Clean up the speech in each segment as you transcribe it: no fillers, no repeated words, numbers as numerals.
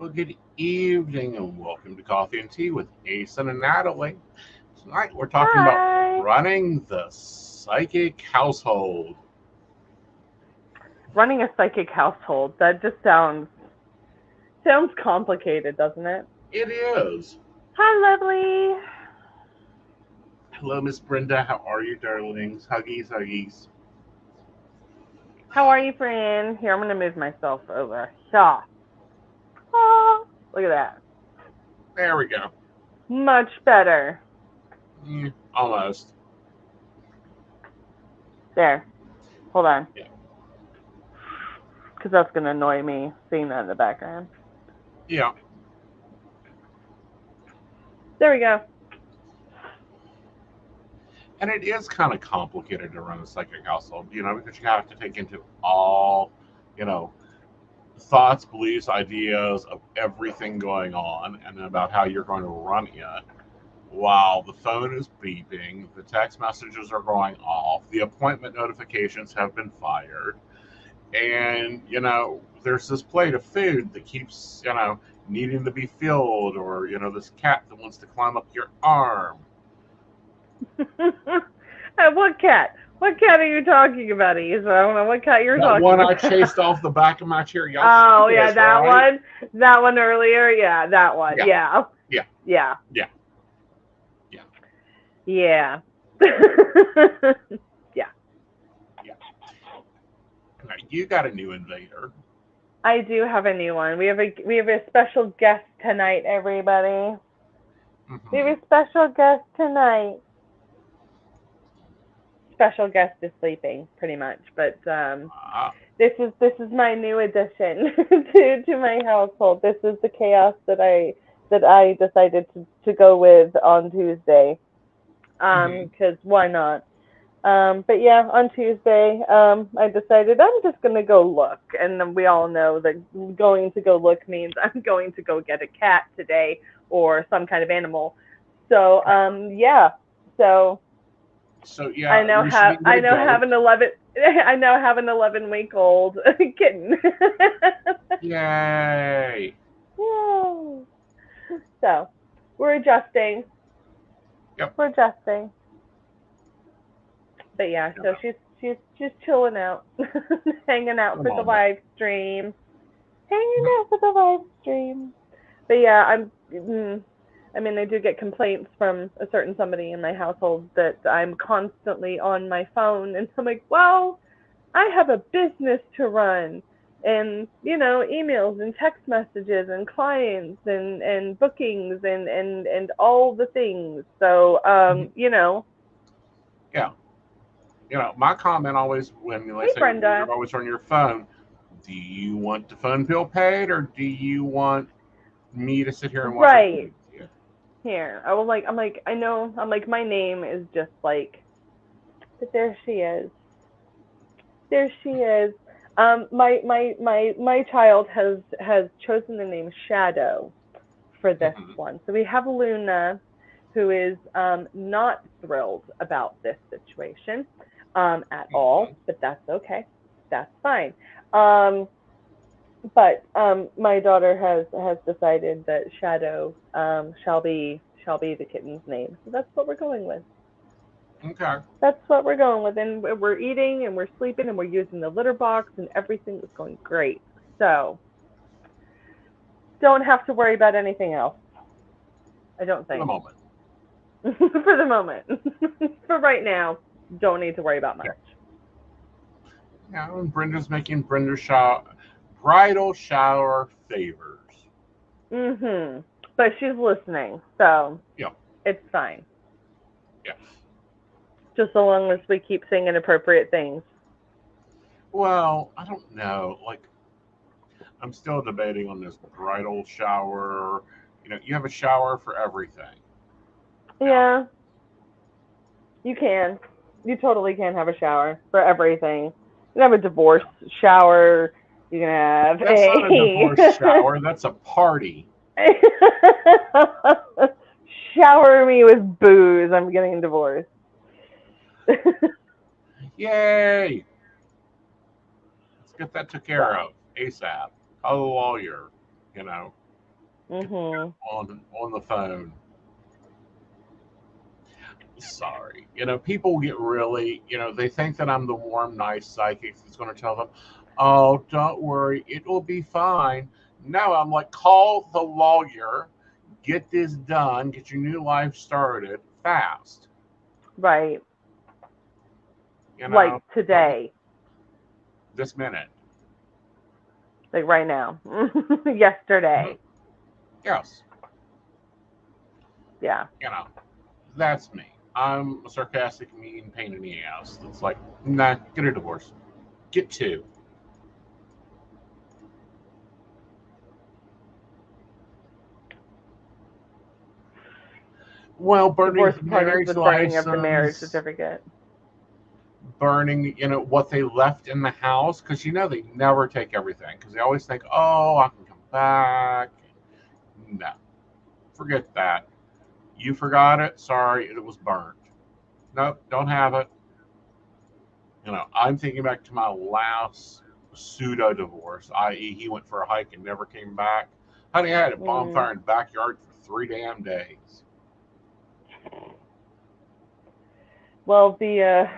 Well, good evening and welcome to Coffee and Tea with Aeson and Natalie. Tonight we're talking about Hi. running the psychic household. Running a psychic household. That just sounds complicated, doesn't it? It is. Hi, lovely. Hello, Miss Brenda. How are you, darlings? Huggies, huggies. How are you, friend? Here, I'm gonna move myself over. Yeah. Oh, look at that. There we go. Much better. Almost. There. Hold on. Yeah. Because that's gonna annoy me seeing that in the background. Yeah. There we go. And it is kind of complicated to run a psychic household, because you have to take into all, thoughts, beliefs, ideas of everything going on and about how you're going to run it while the phone is beeping, the text messages are going off, the appointment notifications have been fired, and, there's this plate of food that keeps, needing to be filled, or, this cat that wants to climb up your arm. What cat? What cat are you talking about, Eva? I don't know what cat you're talking That one about. I chased off the back of my chair. Oh, yeah, that right? one. That one earlier. Yeah, that one. Yeah. Yeah. Yeah. Yeah. Yeah. Yeah. Now, you got a new invader. I do have a new one. We have a special guest tonight, everybody. Mm-hmm. We have a special guest tonight. Special guest is sleeping, pretty much, but this is my new addition to my household. This is the chaos that I decided to go with on Tuesday. Because why not? But yeah, on Tuesday, I decided I'm just gonna go look, and then we all know that going to go look means I'm going to go get a cat today or some kind of animal. So yeah, so yeah, I now have an 11-week-old kitten. Yay! Yay! So we're adjusting. Yep. We're adjusting. But yeah, so she's chilling out, hanging out for the live stream, But yeah, I do get complaints from a certain somebody in my household that I'm constantly on my phone, and I'm like, well, I have a business to run, and emails and text messages and clients and bookings and all the things. So Yeah. My comment always when they say Brenda. You're always on your phone, do you want the phone bill paid or do you want me to sit here and watch it with you? Here, I'm like, I know, my name is just like, but there she is. There she is. My child has chosen the name Shadow for this one. So we have Luna, who is not thrilled about this situation at all, but that's okay. That's fine. But my daughter has decided that Shadow shall be the kitten's name. So that's what we're going with. Okay. That's what we're going with, and we're eating and we're sleeping and we're using the litter box and everything is going great. So don't have to worry about anything else. I don't think. For the moment. For the moment. For right now, don't need to worry about much. Yeah, and Brenda's making bridal shower favors. But she's listening, so it's fine. Yeah. Just so long as we keep saying inappropriate things. Well, I don't know. I'm still debating on this bridal shower. You have a shower for everything. Yeah. You can. You totally can have a shower for everything. You can have a divorce shower. You can have That's not a divorce shower. That's a party. Shower me with booze. I'm getting divorced. Yay! Let's get that took care of ASAP. Call the lawyer. on the phone. Sorry. People get really, they think that I'm the warm, nice psychic that's going to tell them, oh, don't worry, it will be fine. No, I'm like, call the lawyer, get this done, get your new life started fast. Right. Like today. This minute. Like right now. Yesterday. Yes. Yeah. That's me. I'm a sarcastic, mean pain in the ass. That's like, nah, get a divorce. Get two. Well, burning the marriage license, burning of the marriage certificate. Burning, what they left in the house, because they never take everything, because they always think, oh, I can come back. No, forget that. You forgot it. Sorry, it was burnt. Nope, don't have it. I'm thinking back to my last pseudo divorce, i.e., he went for a hike and never came back. Honey, I had a bonfire in the backyard for 3 damn days. Well, the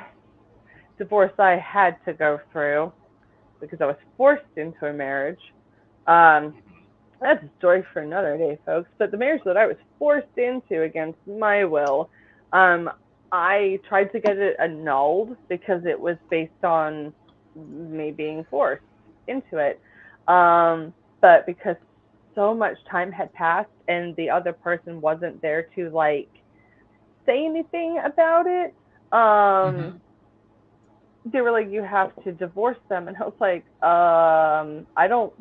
divorce I had to go through because I was forced into a marriage. That's a story for another day, folks. But the marriage that I was forced into against my will, I tried to get it annulled because it was based on me being forced into it. But because so much time had passed and the other person wasn't there to say anything about it, they were like, you have to divorce them. And I was like, I don't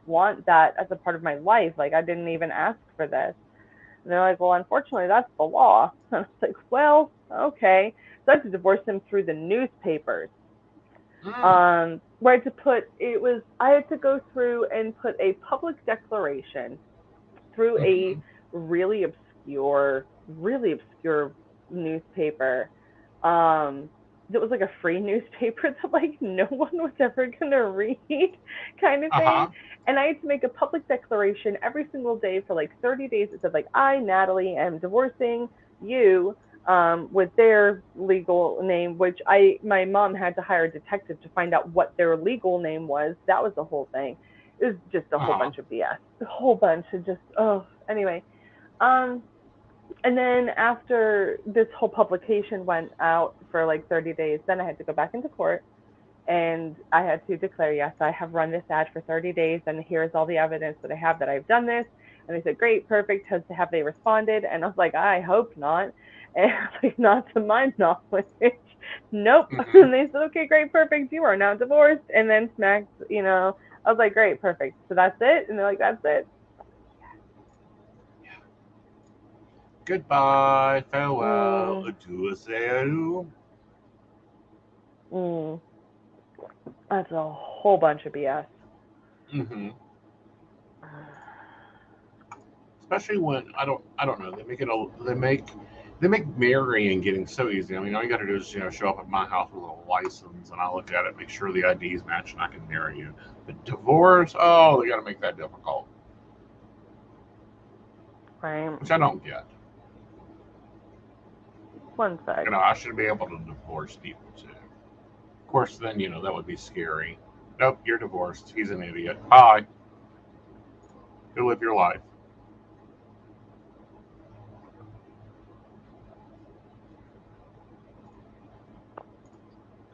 want that as a part of my life. I didn't even ask for this. And they're like, well, unfortunately, that's the law. And I was like, well, okay. So I had to divorce him through the newspapers. Where I had to go through and put a public declaration through a really obscure newspaper. It was a free newspaper that no one was ever going to read kind of thing. And I had to make a public declaration every single day for 30 days. It said I, Natalie, am divorcing you with their legal name, which my mom had to hire a detective to find out what their legal name was. That was the whole thing. It was just a whole bunch of BS. A whole bunch of just, anyway. And then after this whole publication went out for 30 days, then I had to go back into court and I had to declare, yes, I have run this ad for 30 days and here's all the evidence that I have that I've done this. And they said, great, perfect. Have they responded? And I was like, I hope not. And I was like, not to my knowledge. Nope. And they said, okay, great, perfect. You are now divorced. And then smacked, I was like, great, perfect. So that's it? And they're like, that's it. Goodbye, farewell, adieu, adieu. That's a whole bunch of BS. Especially when I don't know. They make marrying getting so easy. I mean, all you got to do is show up at my house with a license, and I look at it, make sure the IDs match, and I can marry you. But divorce, they got to make that difficult. Right. Which I don't get. One sec. I should be able to divorce people too. Of course, then that would be scary. Nope, you're divorced. He's an idiot. Bye. Go live your life.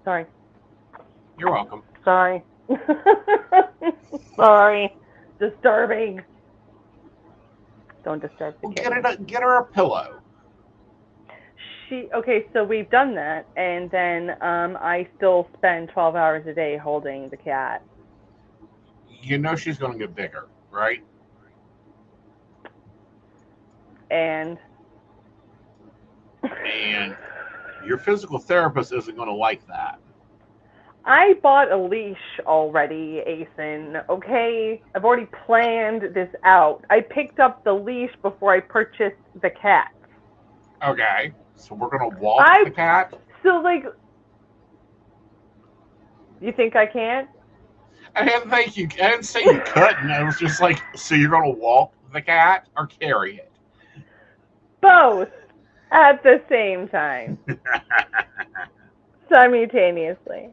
Sorry. You're welcome. Sorry. Sorry. Disturbing. Don't disturb the kid. Get her a pillow. Okay, so we've done that, and then I still spend 12 hours a day holding the cat. She's going to get bigger, right? And your physical therapist isn't going to like that. I bought a leash already, Aeson, okay? I've already planned this out. I picked up the leash before I purchased the cat. Okay. So we're going to walk the cat? So, you think I can't? I didn't say you couldn't. I was just so you're going to walk the cat or carry it? Both at the same time. Simultaneously.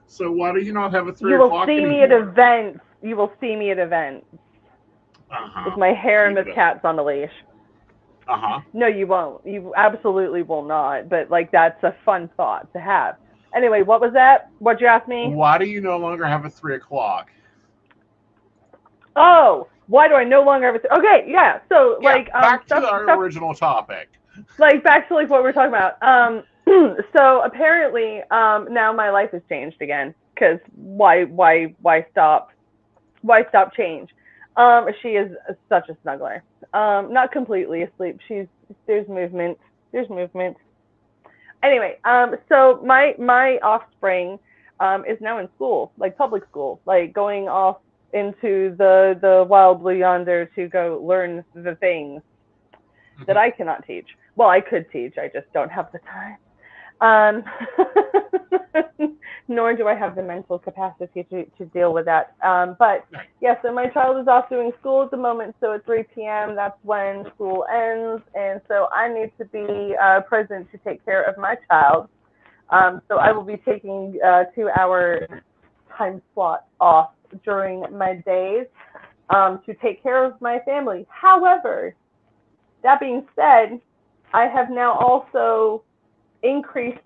So why do you not have a 3 o'clock You will see me at events. You will see me at events. With my harem of cats on a leash. No, you won't. You absolutely will not. But, like, that's a fun thought to have. Anyway, what was that? What'd you ask me? Why do you no longer have a 3 o'clock? Oh, why do I no longer have a... Okay, yeah. So, yeah, like... back to our original topic. Like, back to, like, what we were talking about. So, apparently, now my life has changed again. Because why stop? Why stop change? She is such a snuggler. Not completely asleep. There's movement. Anyway, so my offspring is now in school, like public school, like going off into the wild blue yonder to go learn the things that I cannot teach. Well, I could teach, I just don't have the time. Nor do I have the mental capacity to deal with that. But yeah, so my child is off doing school at the moment, so at 3 p.m. that's when school ends, and so I need to be present to take care of my child. So I will be taking 2-hour time slot off during my days to take care of my family. However, that being said, I have now also increased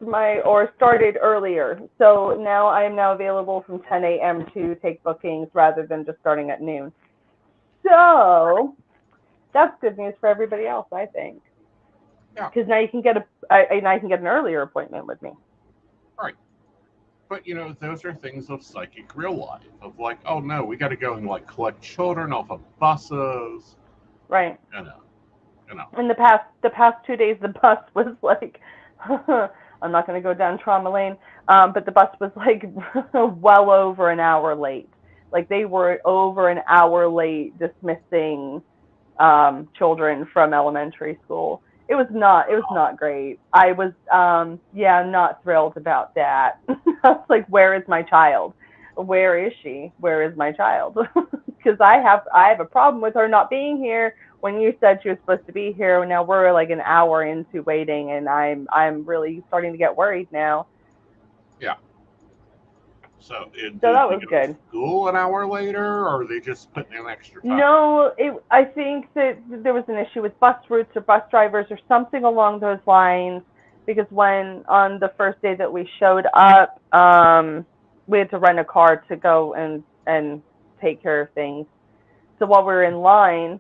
started earlier. So now I am now available from 10 a.m. to take bookings rather than just starting at noon. So that's good news for everybody else, I think. Yeah. Because now you can get an earlier appointment with me. Right. But, you know, those are things of psychic real life. Of like, oh no, we got to go and like collect children off of buses. Right. You know. In the past 2 days, the bus was like, I'm not going to go down trauma lane, but the bus was like well over an hour late. Like they were over an hour late dismissing children from elementary school. It was not great. I was not thrilled about that. I was like, where is my child? Where is she? Where is my child? Because I have a problem with her not being here. When you said she was supposed to be here, now we're like an hour into waiting, and I'm really starting to get worried now. Yeah. So that was good. School an hour later, or are they just putting in extra time? No, I think that there was an issue with bus routes or bus drivers or something along those lines. Because when on the first day that we showed up, we had to rent a car to go and take care of things. So while we were in line,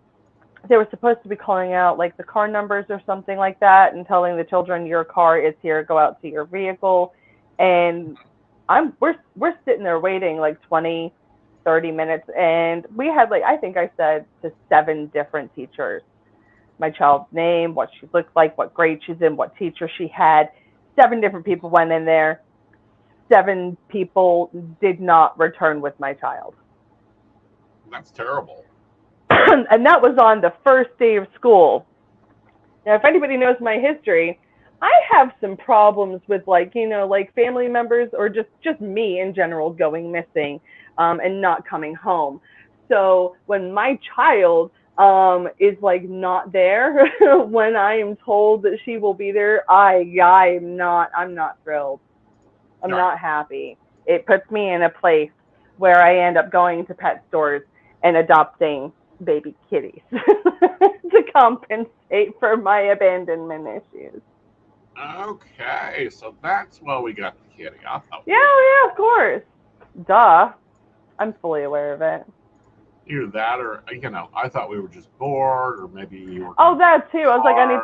they were supposed to be calling out like the car numbers or something like that and telling the children, your car is here, go out to your vehicle. And we're sitting there waiting like 20, 30 minutes. And we had like, I think I said to 7 different teachers, my child's name, what she looked like, what grade she's in, what teacher she had. 7 different people went in there. 7 people did not return with my child. That's terrible. And that was on the first day of school. Now, if anybody knows my history, I have some problems with like family members or just me in general going missing and not coming home. So when my child is like not there when I am told that she will be there, I'm not thrilled. I'm not happy. It puts me in a place where I end up going to pet stores and adopting baby kitties to compensate for my abandonment issues. Okay, so that's why we got the kitty. Yeah, of course. Duh. I'm fully aware of it. Either that or, I thought we were just bored, or maybe you were... Oh, that too. I was like, I need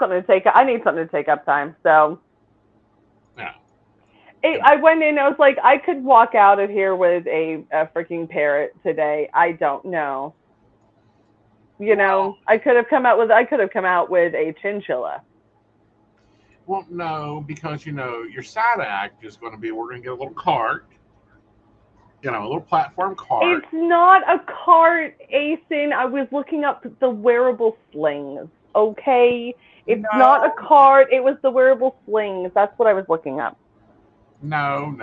something to take up time, so... Yeah. I went in, I was like, I could walk out of here with a freaking parrot today. I don't know. I could have come out with a chinchilla. Well, no, because, your side act is going to be, we're going to get a little cart, a little platform cart. It's not a cart, Aeson. I was looking up the wearable slings, okay? It's not a cart. It was the wearable slings. That's what I was looking up. No.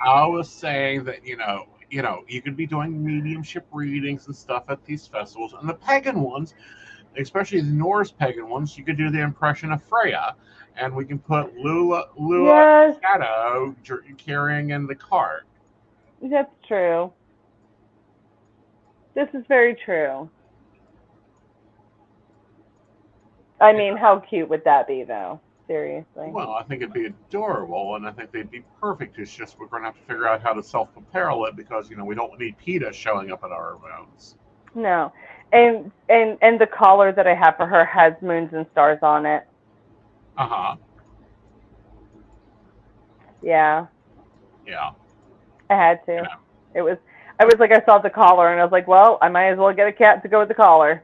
I was saying that, you know, you could be doing mediumship readings and stuff at these festivals. And the pagan ones, especially the Norse pagan ones, you could do the impression of Freya, and we can put Lua Yes, Shadow carrying in the cart. that's true. This is very true. I mean, how cute would that be, though? Seriously. Well, I think it'd be adorable, and I think they'd be perfect. It's just we're going to have to figure out how to self-propel it because, you know, we don't need PETA showing up at our events. No. And the collar that I have for her has moons and stars on it. Uh-huh. Yeah. Yeah. I had to. Yeah. I was like, I saw the collar and I was like, well, I might as well get a cat to go with the collar.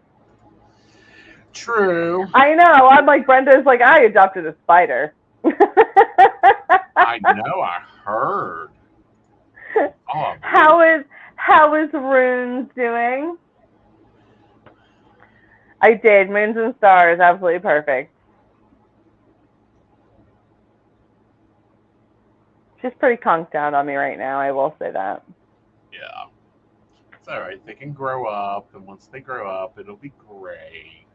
True. I know. I'm like, Brenda's like, I adopted a spider. I know. I heard. Oh, how is Runes doing? I did. Moons and stars. Absolutely perfect. She's pretty conked out on me right now. I will say that. Yeah. It's all right. They can grow up, and once they grow up, it'll be great.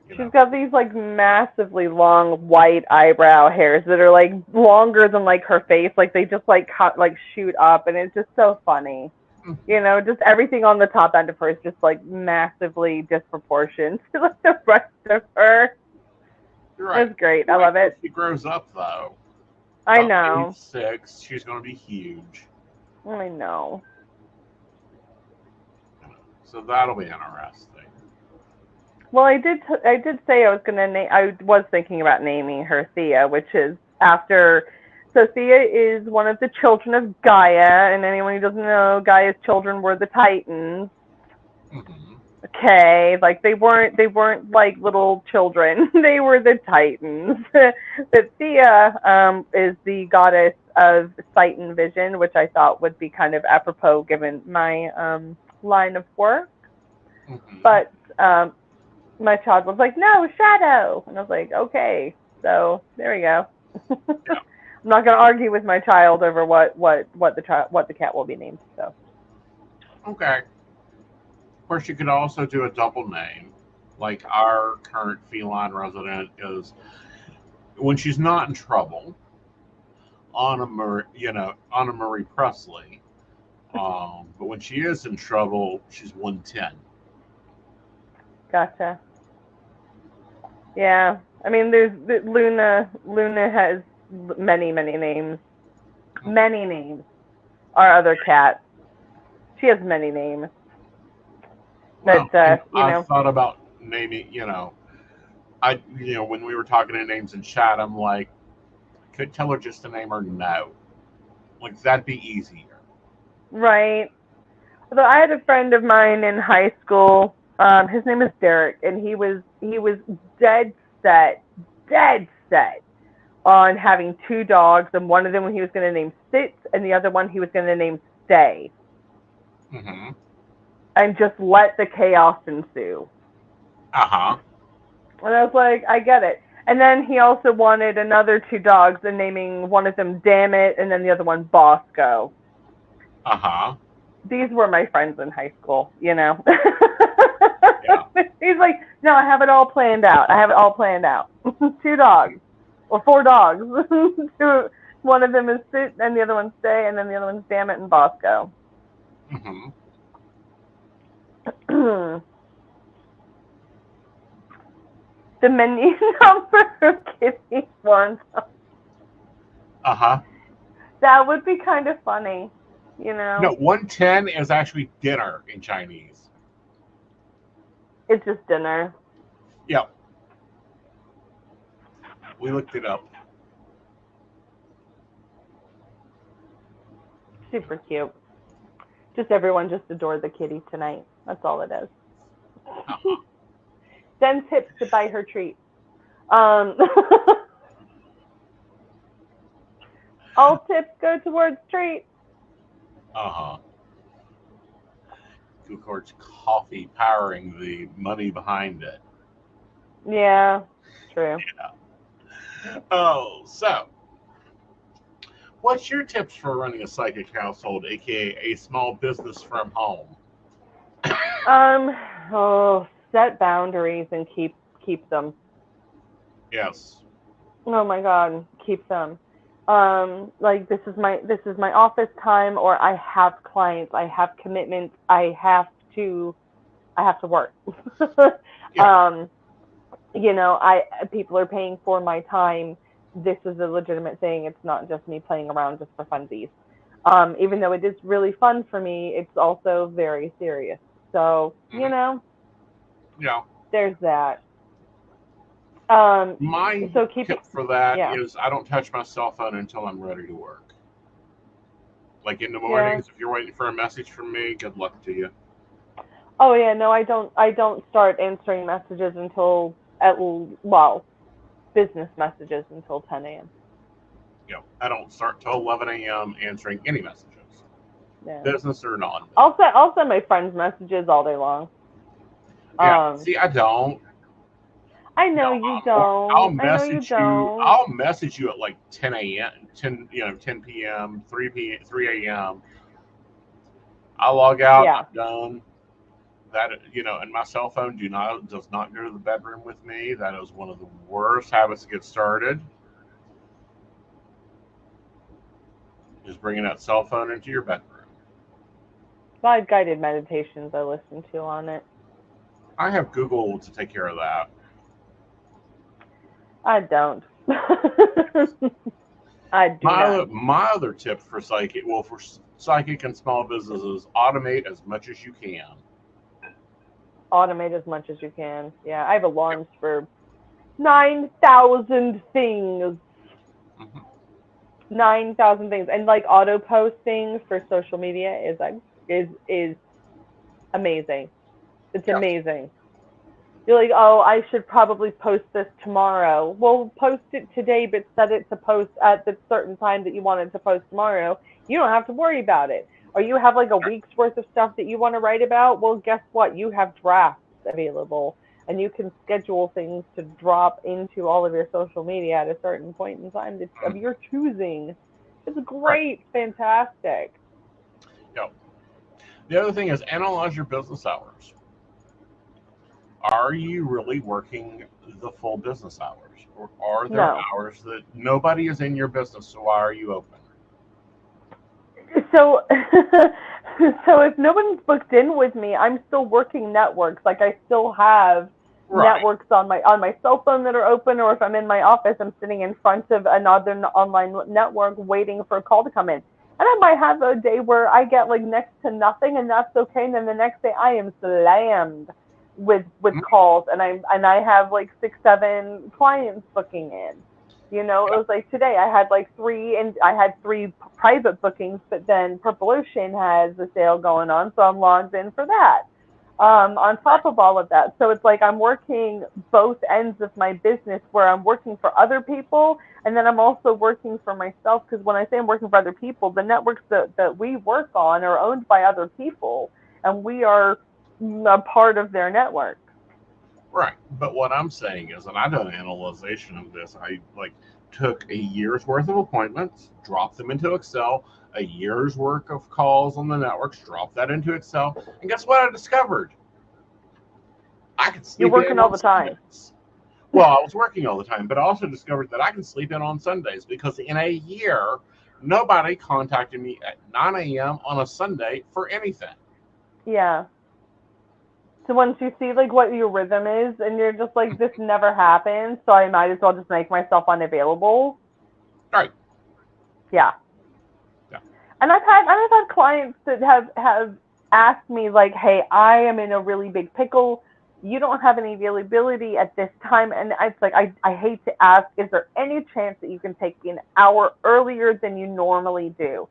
She's got these like massively long white eyebrow hairs that are like longer than like her face. Like they just like shoot up, and it's just so funny. You know, just everything on the top end of her is just like massively disproportioned to like the rest of her. You're right. It's great. I love it. She grows up though. I know. 6, she's going to be huge. I know. So that'll be interesting. Well, I did say I was gonna name. I was thinking about naming her Thea, which is after. So Thea is one of the children of Gaia, and anyone who doesn't know, Gaia's children were the Titans. Mm-hmm. Okay, like they weren't like little children. They were the Titans. But Thea is the goddess of sight and vision, which I thought would be kind of apropos given my line of work. Mm-hmm. But my child was like, no, Shadow. And I was like, okay. So there we go. Yeah. I'm not going to argue with my child over what the cat will be named. So. Okay. Of course, you could also do a double name. Like our current feline resident is, when she's not in trouble, Anna Marie Presley. But when she is in trouble, she's 110. Gotcha. Yeah, I mean, there's Luna. Luna has many names. Many names. Our other cat, she has many names. But well, you know, I thought about naming. When we were talking to names in chat, I'm like, could tell her just to name her No. Like that'd be easier. Right. Although I had a friend of mine in high school. His name is Derek, and he was dead set on having 2 dogs, and one of them he was going to name Sit, and the other one he was going to name Stay. Mm-hmm. And just let the chaos ensue. Uh-huh. And I was like, I get it. And then he also wanted another 2 dogs, and naming one of them Damn It, and then the other one Bosco. Uh-huh. These were my friends in high school, you know. Yeah. He's like, no, I have it all planned out. 2 dogs. Or 4 dogs. One of them is Sit, and the other one's Stay, and then the other one's Damn It and Bosco. Mm-hmm. The menu number of Kitty ones. Uh-huh. That would be kind of funny, you know. No, 110 is actually dinner in Chinese. It's just dinner. Yep. We looked it up. Super cute. Just everyone just adored the kitty tonight. That's all it is. Uh-huh. Send tips to buy her treats. All tips go towards treats. Uh-huh. Of course, coffee powering the money behind it. Yeah, true. Yeah. Oh, so What's your tips for running a psychic household, aka a small business from home? Set boundaries and keep them. Yes. Oh my God, keep them. Like this is my office time, or I have clients, I have commitments, I have to work. Yeah. um, people are paying for my time. This is a legitimate thing. It's not just me playing around just for funsies. Even though it is really fun for me, it's also very serious. So, Hmm. Yeah. there's that. Um, My so keep it, tip for that yeah, is I don't touch my cell phone until I'm ready to work. Like in the yeah. mornings, if you're waiting for a message from me, good luck to you. Oh yeah, no, I don't start answering messages until business messages until 10 a.m. I don't start till 11 a.m. answering any messages, Yeah. business or I'll non-business. send I'll send my friends messages all day long. Yeah. Um, See, I don't. I No, know you I'll don't. I know you message you. don't. I'll message you at like 10 a.m. 10 p.m. 3 a.m. I log out. Yeah. I'm done. That and my cell phone does not go to the bedroom with me. That is one of the worst habits to get started. Is bringing that cell phone into your bedroom. 5 guided meditations I listen to on it. I have Google to take care of that. I don't. I do not. My other tip for psychic and small businesses: automate as much as you can. Automate as much as you can. Yeah, I have alarms for 9,000 things. Mhm. 9,000 things, and like auto posting for social media is amazing. It's Yes. amazing. You're like, oh, I should probably post this tomorrow. Well, post it today, but set it to post at the certain time that you wanted to post tomorrow. You don't have to worry about it. Or you have like a week's worth of stuff that you want to write about. Well, guess what? You have drafts available, and you can schedule things to drop into all of your social media at a certain point in time of Mhm. your choosing. It's Right. great, fantastic. Yep. The other thing is analyze your business hours. Are you really working the full business hours? Or are there No. hours that nobody is in your business, so why are you open? So so if no one's booked in with me, I'm still working networks. Like I still have Right. networks on my cell phone that are open, or if I'm in my office, I'm sitting in front of another online network waiting for a call to come in. And I might have a day where I get like next to nothing, and that's okay. And then the next day I am slammed with Mhm. calls, and I have like 6 7 clients booking in. It Yep. was like today I had like three private bookings, but then Purple Ocean has a sale going on, so I'm logged in for that. On Right. top of all of that, so it's like I'm working both ends of my business, where I'm working for other people, and then I'm also working for myself. Because when I say I'm working for other people, the networks that we work on are owned by other people, and we are a part of their network. Right. But what I'm saying is, and I done an analyzation of this, I like took a year's worth of appointments, dropped them into Excel, a year's worth of calls on the networks, dropped that into Excel, and guess what I discovered? I could You're sleep in working all on the time. Sundays. Well, I was working all the time, but I also discovered that I can sleep in on Sundays because in a year, nobody contacted me at 9 a.m. on a Sunday for anything. Yeah. So once you see like what your rhythm is, and you're just like, this never happens, so I might as well just make myself unavailable. Right. Yeah. Yeah. And I've had clients that have asked me like, hey, I am in a really big pickle. You don't have any availability at this time, and it's like I hate to ask, is there any chance that you can take me an hour earlier than you normally do?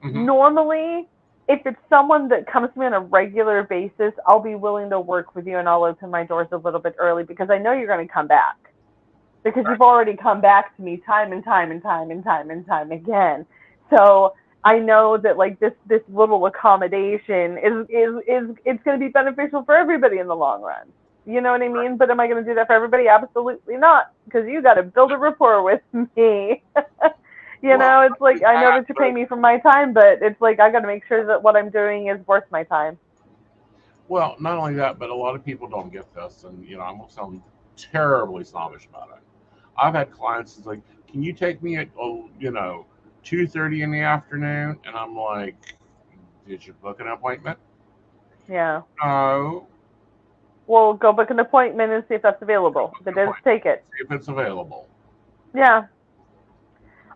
Hmm. Normally, if it's someone that comes to me on a regular basis, I'll be willing to work with you, and I'll open my doors a little bit early because I know you're going to come back. Because Right. you've already come back to me time and time and time and time and time again. So I know that like this little accommodation is it's going to be beneficial for everybody in the long run. You know what I Right. mean? But am I going to do that for everybody? Absolutely not, because you got to build a rapport with me. You Well, know, it's not only like, I know that, that you're but paying me for my time, but it's like, I got to make sure that what I'm doing is worth my time. well, not only that, but a lot of people don't get this, and I'm gonna sound terribly snobbish about it. I've had clients that's like, "Can you take me at 2:30 in the afternoon?" And I'm like, "Did you book an appointment?" Yeah. No. Well, go book an appointment and see if that's available. If it is, Appointment. take it. See if it's available. Yeah.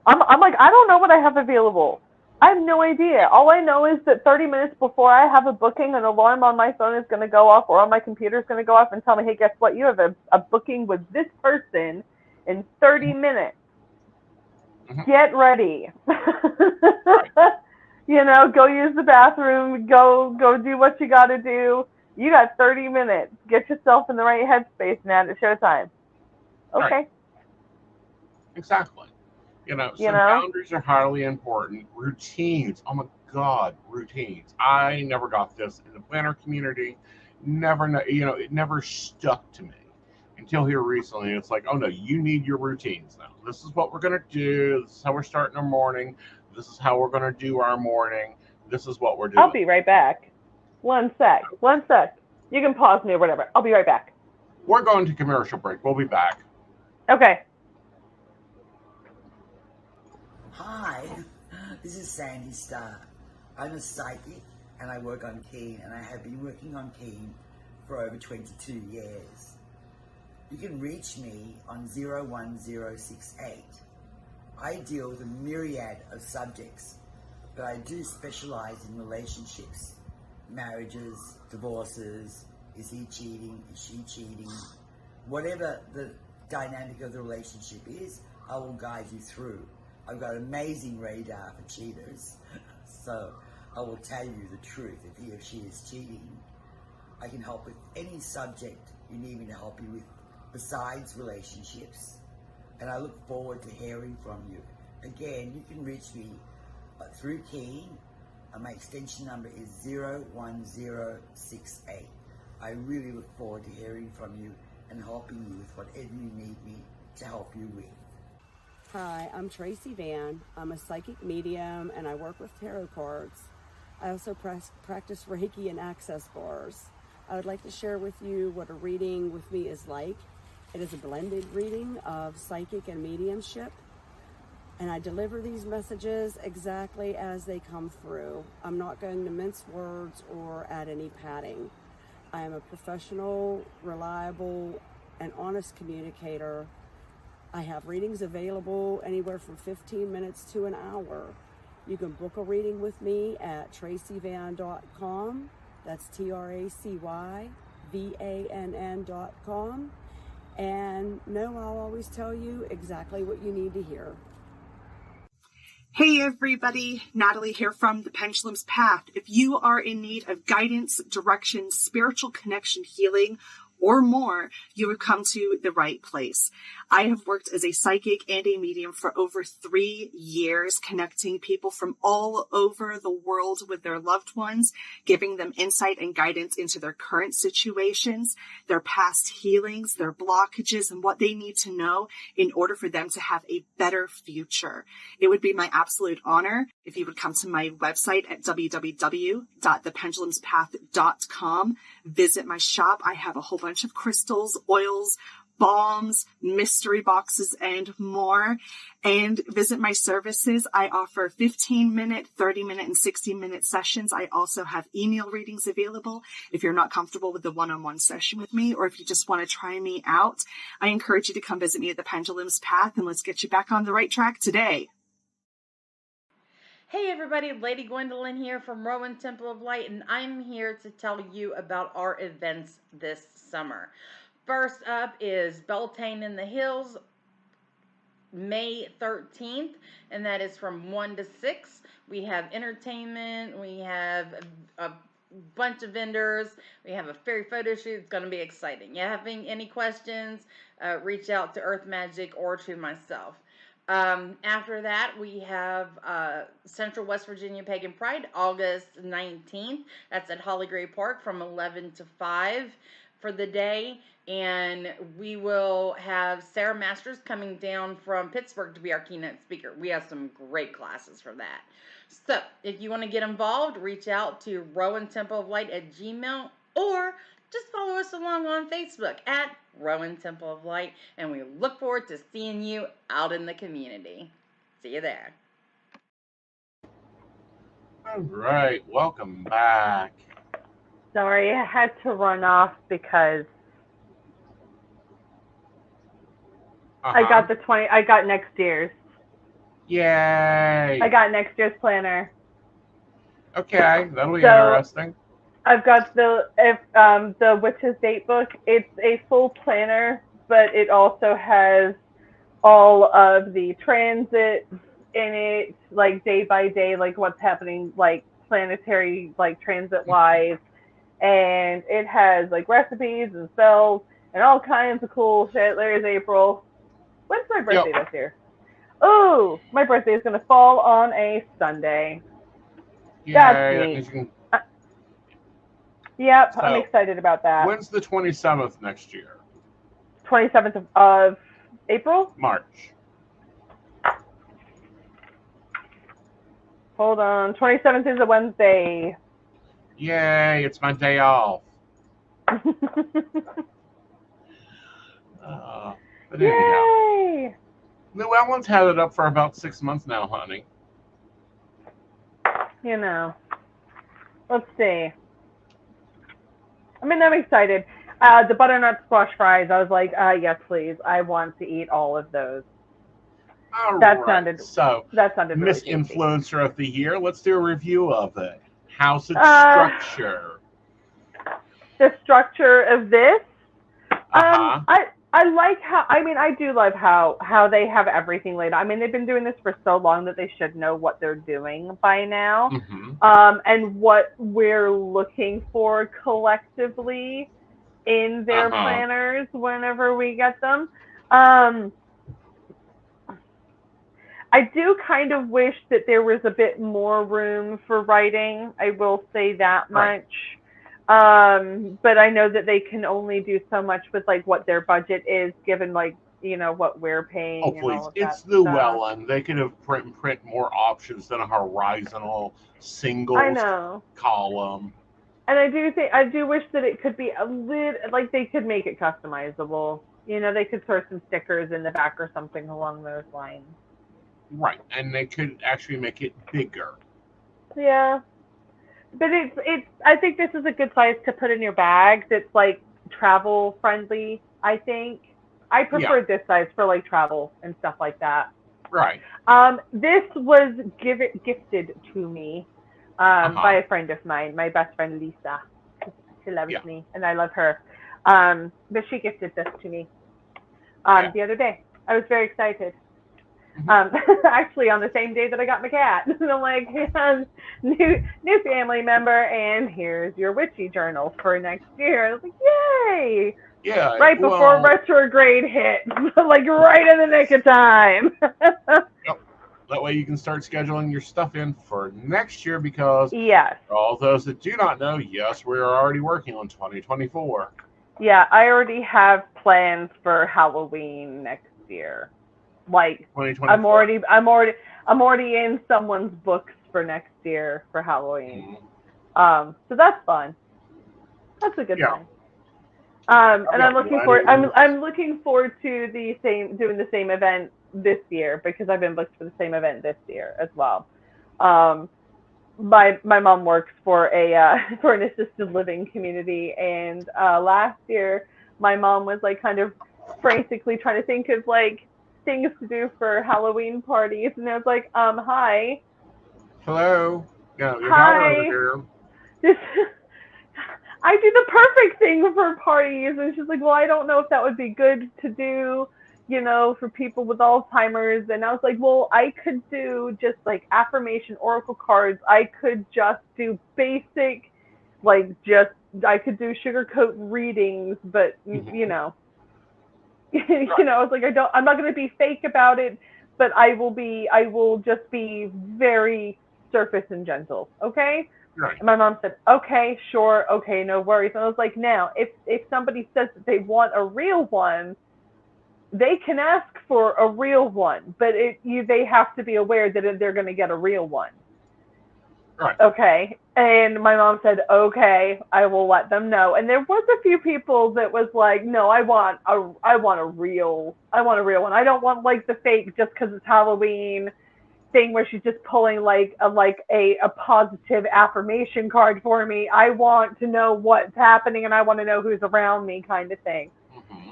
I'm like, I don't know what I have available. I have no idea. All I know is that 30 minutes before I have a booking, an alarm on my phone is going to go off, or on my computer is going to go off and tell me, hey, guess what? You have a booking with this person in 30 minutes. Mm-hmm. Get ready. Right. Go use the bathroom. Go do what you got to do. You got 30 minutes. Get yourself in the right headspace, Nat. It's showtime. Right. Okay. Exactly. You So know? boundaries are highly important. Routines. Oh my God, routines. I never got this in the planner community. Never, it never stuck to me until here recently. It's like, oh no, you need your routines now. This is what we're going to do. This is how we're starting our morning. This is how we're going to do our morning. This is what we're I'll doing. be right back. One sec. You can pause me or whatever. I'll be right back. We're going to commercial break. We'll be back. Okay. Hi, this is Sandy Starr. I'm a psychic and I work on Keen, and I have been working on Keen for over 22 years. You can reach me on 01068. I deal with a myriad of subjects, but I do specialize in relationships, marriages, divorces. Is he cheating? Is she cheating? Whatever the dynamic of the relationship is, I will guide you through. I've got amazing radar for cheaters, so I will tell you the truth if he or she is cheating. I can help with any subject you need me to help you with besides relationships, and I look forward to hearing from you. Again, you can reach me through Keen. My extension number is 01068. I really look forward to hearing from you and helping you with whatever you need me to help you with. Hi, I'm Tracy Van. I'm a psychic medium and I work with tarot cards. I also practice Reiki and access bars. I would like to share with you what a reading with me is like. It is a blended reading of psychic and mediumship, and I deliver these messages exactly as they come through. I'm not going to mince words or add any padding. I am a professional, reliable, and honest communicator. I have readings available anywhere from 15 minutes to an hour. You can book a reading with me at tracyvann.com. That's TracyVann.com. And no, I'll always tell you exactly what you need to hear. Hey everybody, Natalie here from The Pendulum's Path. If you are in need of guidance, direction, spiritual connection, healing, or more, you have come to the right place. I have worked as a psychic and a medium for over 3 years, connecting people from all over the world with their loved ones, giving them insight and guidance into their current situations, their past healings, their blockages, and what they need to know in order for them to have a better future. It would be my absolute honor if you would come to my website at www.thependulumspath.com. Visit my shop. I have a whole bunch of crystals, oils, balms, mystery boxes, and more. And visit my services. I offer 15-minute, 30-minute, and 60-minute sessions. I also have email readings available. If you're not comfortable with the one-on-one session with me, or if you just want to try me out, I encourage you to come visit me at the Pendulum's Path, and let's get you back on the right track today. Hey everybody, Lady Gwendolyn here from Rowan Temple of Light, and I'm here to tell you about our events this summer. First up is Beltane in the Hills, May 13th, and that is from 1 to 6. We have entertainment, we have a bunch of vendors, we have a fairy photo shoot. It's going to be exciting. You having any questions, reach out to Earth Magic or to myself. After that, we have Central West Virginia Pagan Pride, August 19th. That's at Holly Gray Park from 11 to 5. for the day. And we will have Sarah Masters coming down from Pittsburgh to be our keynote speaker. We have some great classes for that. So if you want to get involved, reach out to RowandTempleOfLight@gmail.com, or just follow us along on Facebook at Rowan Temple of Light, and we look forward to seeing you out in the community. See you there. All right, welcome back. Sorry, I had to run off because I got next year's. Yay! I got next year's planner. Okay, that'll be interesting. I've got the Witch's Date book. It's a full planner, but it also has all of the transits in it, like day by day, like what's happening, like planetary, like transit wise, and it has like recipes and spells and all kinds of cool shit. There's April. When's my birthday this year? Oh, my birthday is gonna fall on a Sunday. Yay, that's neat. Yep, so, I'm excited about that. When's the 27th next year? 27th of April? March. Hold on. 27th is a Wednesday. Yay, it's my day off. But yay! Llewellyn's had it up for about 6 months now, honey. You know. Let's see. I mean, I'm excited. The butternut squash fries, I was like, yes, please. I want to eat all of those. That sounded Miss really Influencer of the Year, let's do a review of it. How's it structure? The structure of this? I like how, I mean, I do love how they have everything laid out. I mean, they've been doing this for so long that they should know what they're doing by now. And what we're looking for collectively in their planners whenever we get them. I do kind of wish that there was a bit more room for writing. I will say that much. But I know that they can only do so much with like what their budget is, given like, you know, what we're paying. Oh, please. It's Llewellyn. They could have print more options than a horizontal single column. And I do wish that it could be a little, like they could make it customizable. You know, they could throw some stickers in the back or something along those lines. Right, and they could actually make it bigger. Yeah, but it's. I think this is a good size to put in your bag. That's like travel friendly. I think I prefer this size for like travel and stuff like that. Right. This was gifted to me by a friend of mine, my best friend Lisa. She loves me, and I love her. But she gifted this to me the other day. I was very excited. Actually on the same day that I got my cat. And I'm like, new family member, and here's your witchy journal for next year. I was like, yay! Yeah. Right before retrograde hit. Like right in the nick of time. Yep. That way you can start scheduling your stuff in for next year, because for all those that do not know, yes, we're already working on 2024. Yeah, I already have plans for Halloween next year. Like I'm already in someone's books for next year for Halloween. So that's fun. That's a good thing. And I'm looking forward to doing the same event this year, because I've been booked for the same event this year as well. My mom works for for an assisted living community, and last year my mom was like kind of frantically trying to think of like things to do for Halloween parties, and I was like, hi. Hello. Yeah, you're hi. I do the perfect thing for parties. And she's like, well, I don't know if that would be good to do, you know, for people with Alzheimer's. And I was like, well, I could do just like affirmation oracle cards. I could just do basic, like I could do sugarcoat readings, but you know. You know, I was like, I'm not going to be fake about it, but I will just be very surface and gentle. Okay. Right. And my mom said, okay, sure, okay, no worries. And I was like, now, if somebody says that they want a real one, they can ask for a real one, but they have to be aware that they're going to get a real one. Right. Okay. And my mom said, okay, I will let them know. And there was a few people that was like, no, I want a real one. I don't want like the fake just because it's Halloween thing where she's just pulling like a positive affirmation card for me. I want to know what's happening and I want to know who's around me kind of thing.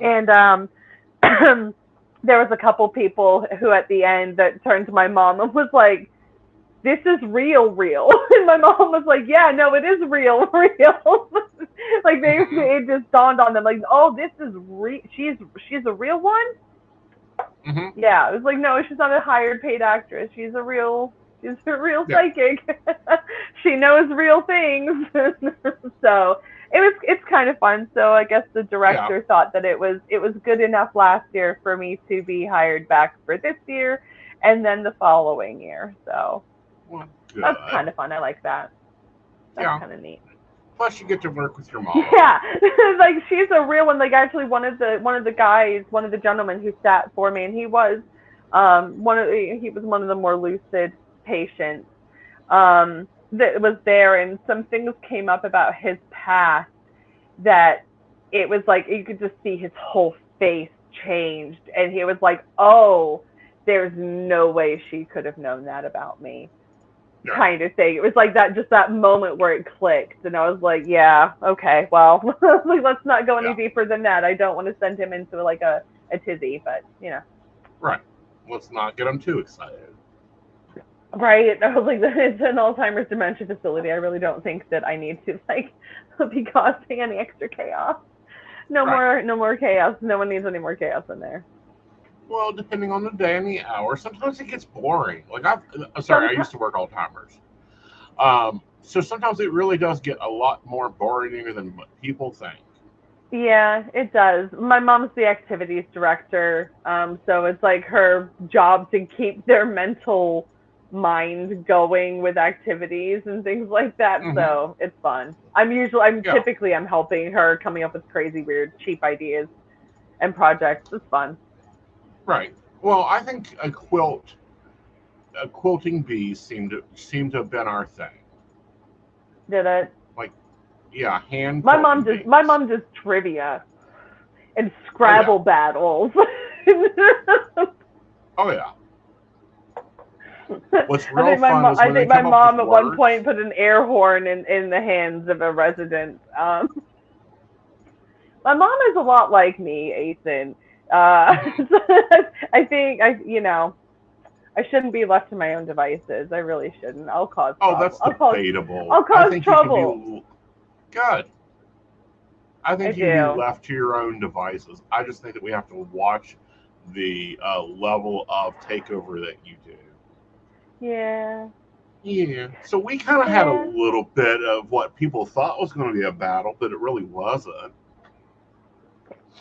And there was a couple people who at the end that turned to my mom and was like, this is real. And my mom was like, yeah, no, it is real. Like it just dawned on them like, oh, this is she's a real one. Mm-hmm. Yeah, it was like, no, she's not a hired paid actress. She's a real psychic. She knows real things. So it's kind of fun. So I guess the director thought that it was good enough last year for me to be hired back for this year and then the following year. So well, that's kind of fun. I like that. That's kind of neat. Plus, you get to work with your mom. Yeah, like she's a real one. Like actually, one of the gentlemen who sat for me, and he was one of the more lucid patients that was there, and some things came up about his past that it was like you could just see his whole face changed, and he was like, "Oh, there's no way she could have known that about me." Yeah. Kind of thing. It was like that moment where it clicked, and I was like, yeah, okay, well, like, let's not go any deeper than that. I don't want to send him into like a tizzy, but you know. Right. Let's not get him too excited. Right. I was like, it's an Alzheimer's dementia facility. I really don't think that I need to like be causing any extra chaos. No more chaos. No one needs any more chaos in there. Well, depending on the day and the hour, sometimes it gets boring. Like I used to work Alzheimer's. So sometimes it really does get a lot more boring than what people think. Yeah, it does. My mom's the activities director, so it's like her job to keep their mental mind going with activities and things like that. Mm-hmm. So it's fun. Typically helping her coming up with crazy, weird, cheap ideas and projects. It's fun. Right. Well, I think quilting bees seemed to have been our thing. Did it? Like, yeah, hand. My mom does trivia and Scrabble battles. Oh yeah. What's real fun is when I think my mom at one point put an air horn in the hands of a resident. My mom is a lot like me, Aeson. I think I shouldn't be left to my own devices. I really shouldn't. I'll cause trouble. Oh, that's debatable. I'll cause trouble. Good. I think you can be left to your own devices. I just think that we have to watch the level of takeover that you do. Yeah. Yeah. So we kind of had a little bit of what people thought was going to be a battle, but it really wasn't.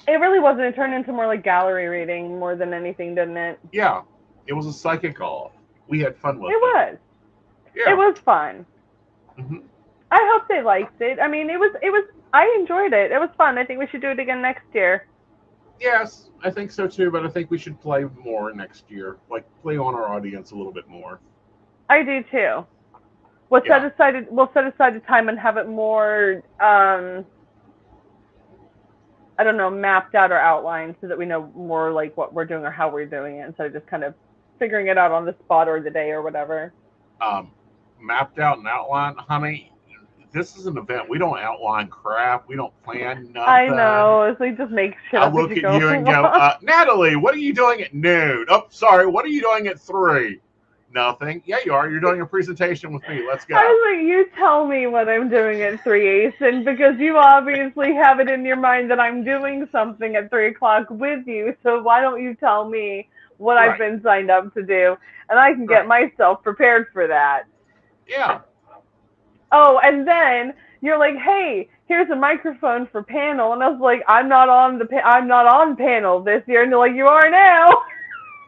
It really wasn't. It turned into more like gallery reading more than anything, didn't it? Yeah. It was a psychic off. We had fun with it. It was. Yeah. It was fun. Mm-hmm. I hope they liked it. I mean, it was. I enjoyed it. It was fun. I think we should do it again next year. Yes, I think so too. But I think we should play more next year. Like play on our audience a little bit more. I do too. We'll set aside a time and have it more. I don't know, mapped out or outlined so that we know more like what we're doing or how we're doing it instead of just kind of figuring it out on the spot or the day or whatever. Mapped out and outlined, honey. This is an event. We don't outline crap. We don't plan nothing. I know. It's like just make shit up. I look at you and go, Natalie, what are you doing at noon? Oh, sorry. What are you doing at 3? Nothing. Yeah, you are. You're doing a presentation with me. Let's go. I was like, you tell me what I'm doing at 3, Aeson, because you obviously have it in your mind that I'm doing something at 3 o'clock with you. So why don't you tell me what I've been signed up to do, and I can get myself prepared for that. Yeah. Oh, and then you're like, hey, here's a microphone for panel, and I was like, I'm not on panel this year, and you're like, you are now.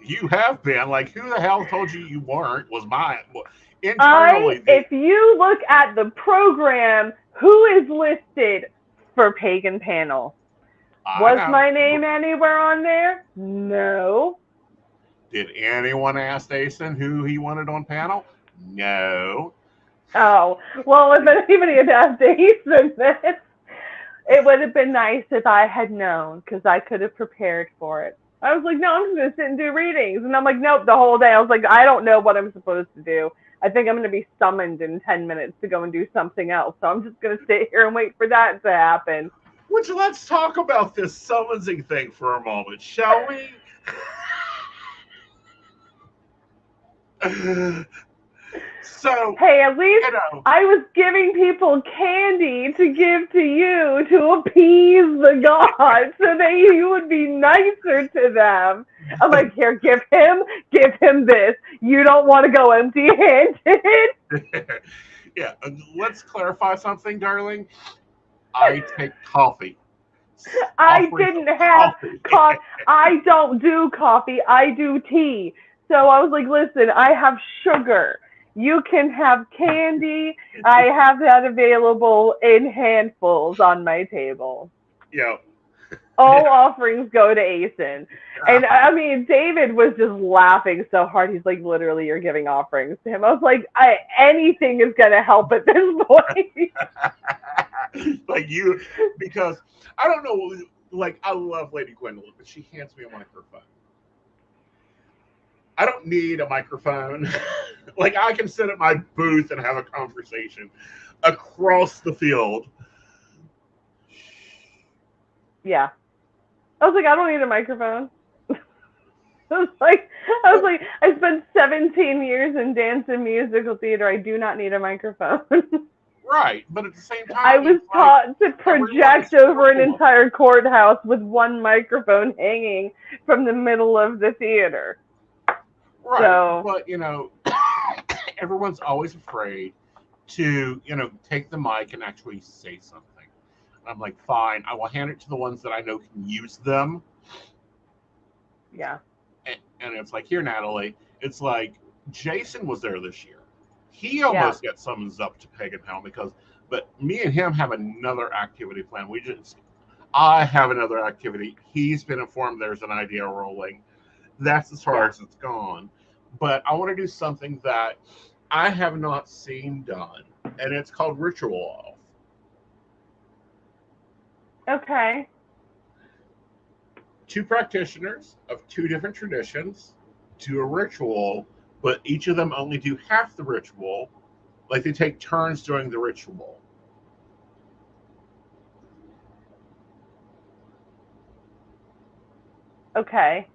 You have been. Like, who the hell told you weren't? Internally, if you look at the program, who is listed for Pagan Panel? Was my name anywhere on there? No. Did anyone ask Aeson who he wanted on panel? No. Oh, well, if anybody had asked Aeson this, it would have been nice if I had known, because I could have prepared for it. I was like, no, I'm just going to sit and do readings. And I'm like, nope, the whole day. I was like, I don't know what I'm supposed to do. I think I'm going to be summoned in 10 minutes to go and do something else. So I'm just going to sit here and wait for that to happen. Which, let's talk about this summonsing thing for a moment, shall we? So, hey, at least I was giving people candy to give to you to appease the gods so that you would be nicer to them. I'm like, here, give him this. You don't want to go empty-handed. Yeah, let's clarify something, darling. I take coffee. I didn't have coffee. I don't do coffee. I do tea. So I was like, listen, I have sugar. You can have candy. I have that available in handfuls on my table. Yeah. All offerings go to Aeson. And I mean, David was just laughing so hard. He's like, literally, you're giving offerings to him. I was like, anything is going to help at this point. Like you, because I don't know, like, I love Lady Gwendolyn, but she hands me a microphone. I don't need a microphone. Like, I can sit at my booth and have a conversation across the field. Yeah. I was like, I don't need a microphone. I was like, I spent 17 years in dance and musical theater. I do not need a microphone. Right, but at the same time, I was taught to project over an entire courthouse with one microphone hanging from the middle of the theater. Right, so, but, you know, everyone's always afraid to, you know, take the mic and actually say something. I'm like, fine, I will hand it to the ones that I know can use them. Yeah. And it's like, here, Natalie, it's like, Jason was there this year. He almost got summons up to Pagan Panel but me and him have another activity plan. I have another activity. He's been informed there's an idea rolling. That's as far as it's gone. But I want to do something that I have not seen done, and it's called Ritual Off. Okay. 2 practitioners of 2 different traditions do a ritual, but each of them only do half the ritual. Like, they take turns doing the ritual. Okay.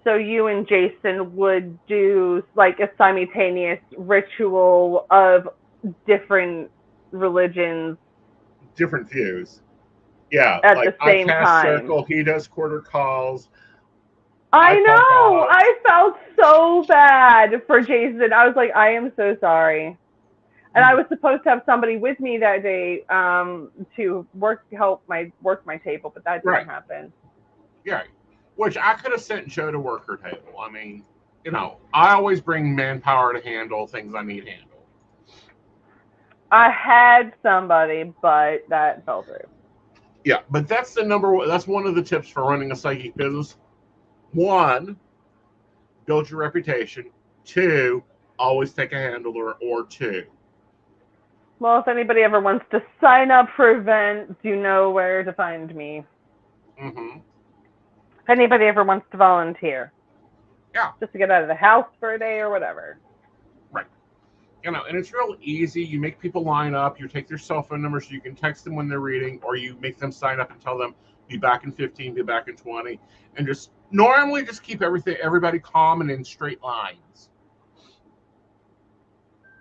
So you and Jason would do like a simultaneous ritual of different religions. Different views. Yeah. At like the same I cast time. Circle, he does quarter calls. I know. I felt so bad for Jason. I was like, I am so sorry. And I was supposed to have somebody with me that day to help work my table, but that didn't happen. Yeah. Which I could have sent Joe to work her table. I mean, you know, I always bring manpower to handle things I need handled. I had somebody, but that fell through. Yeah, but that's that's one of the tips for running a psychic business. 1, build your reputation. 2, always take a handler or 2. Well, if anybody ever wants to sign up for events, you know where to find me. Mm-hmm. If anybody ever wants to volunteer. Yeah. Just to get out of the house for a day or whatever. Right. You know, and it's real easy. You make people line up. You take their cell phone numbers so you can text them when they're reading, or you make them sign up and tell them, be back in 15, be back in 20. And just normally just keep everybody calm and in straight lines.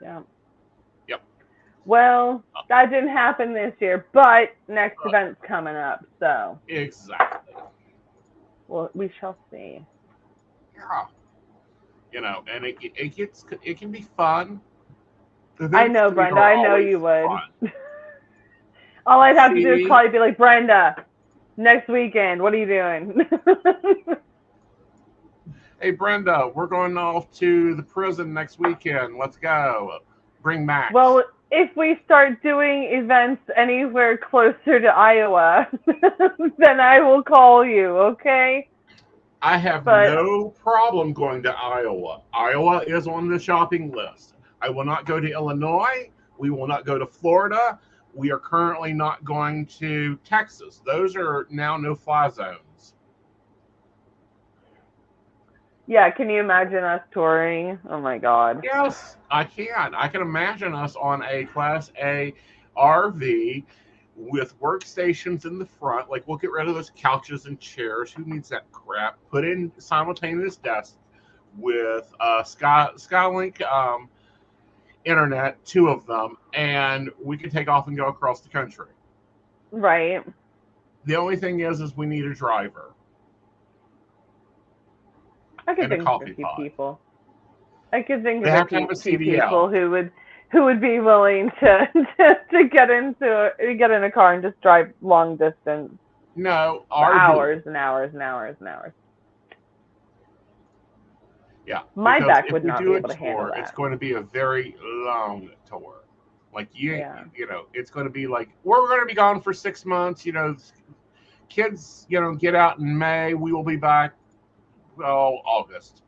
Yeah. Yep. Well, that didn't happen this year, but next event's coming up, so. Exactly. Well, we shall see. Yeah. You know, and it can be fun. I know, Brenda. I know you would. All I'd have to do is probably be like, Brenda, next weekend, what are you doing? Hey, Brenda, we're going off to the prison next weekend. Let's go. Bring Max. Well, if we start doing events anywhere closer to Iowa, then I will call you, okay? I have no problem going to Iowa. Iowa is on the shopping list. I will not go to Illinois. We will not go to Florida. We are currently not going to Texas. Those are now no-fly zones. Yeah, can you imagine us touring? Oh my God. Yes, I can. I can imagine us on a Class A RV with workstations in the front. Like, we'll get rid of those couches and chairs. Who needs that crap? Put in simultaneous desks with Skylink internet, 2 of them, and we can take off and go across the country. Right. The only thing is we need a driver. I could think of a few people. I could think of a few people who would be willing to get in a car and just drive long distance. No, hours and hours and hours and hours. Yeah, my back would not be able to handle that. It's going to be a very long tour. Like you know, it's going to be like we're going to be gone for 6 months. You know, kids, get out in May. We will be back. Well, August.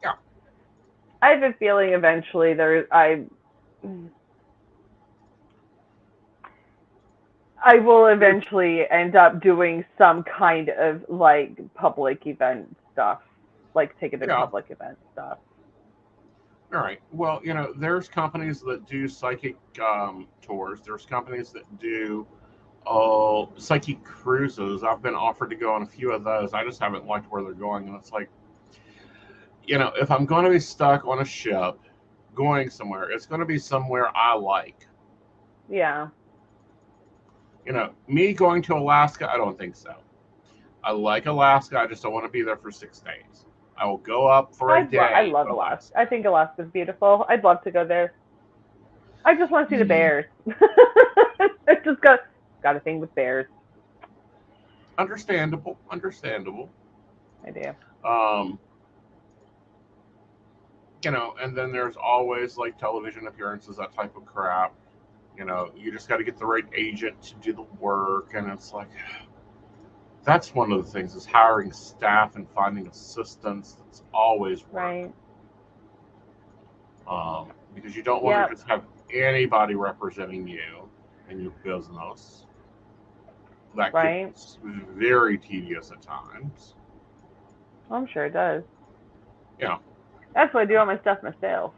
Yeah. I have a feeling eventually I will eventually end up doing some kind of like public event stuff, like ticketed public event stuff. All right. Well, there's companies that do psychic tours. There's companies that do psychic cruises. I've been offered to go on a few of those. I just haven't liked where they're going. And it's like, if I'm going to be stuck on a ship going somewhere, it's going to be somewhere I like. Yeah. Me going to Alaska, I don't think so. I like Alaska. I just don't want to be there for 6 days. I will go up for a day. I love Alaska. I think Alaska's beautiful. I'd love to go there. I just want to see the bears. I just got a thing with bears. Understandable. I do. And then there's always like television appearances, that type of crap. You just got to get the right agent to do the work, and it's like that's one of the things is hiring staff and finding assistants. That's always work. Right. Because you don't want to just have anybody representing you in your business. That gets very tedious at times. I'm sure it does. Yeah. That's why I do all my stuff myself.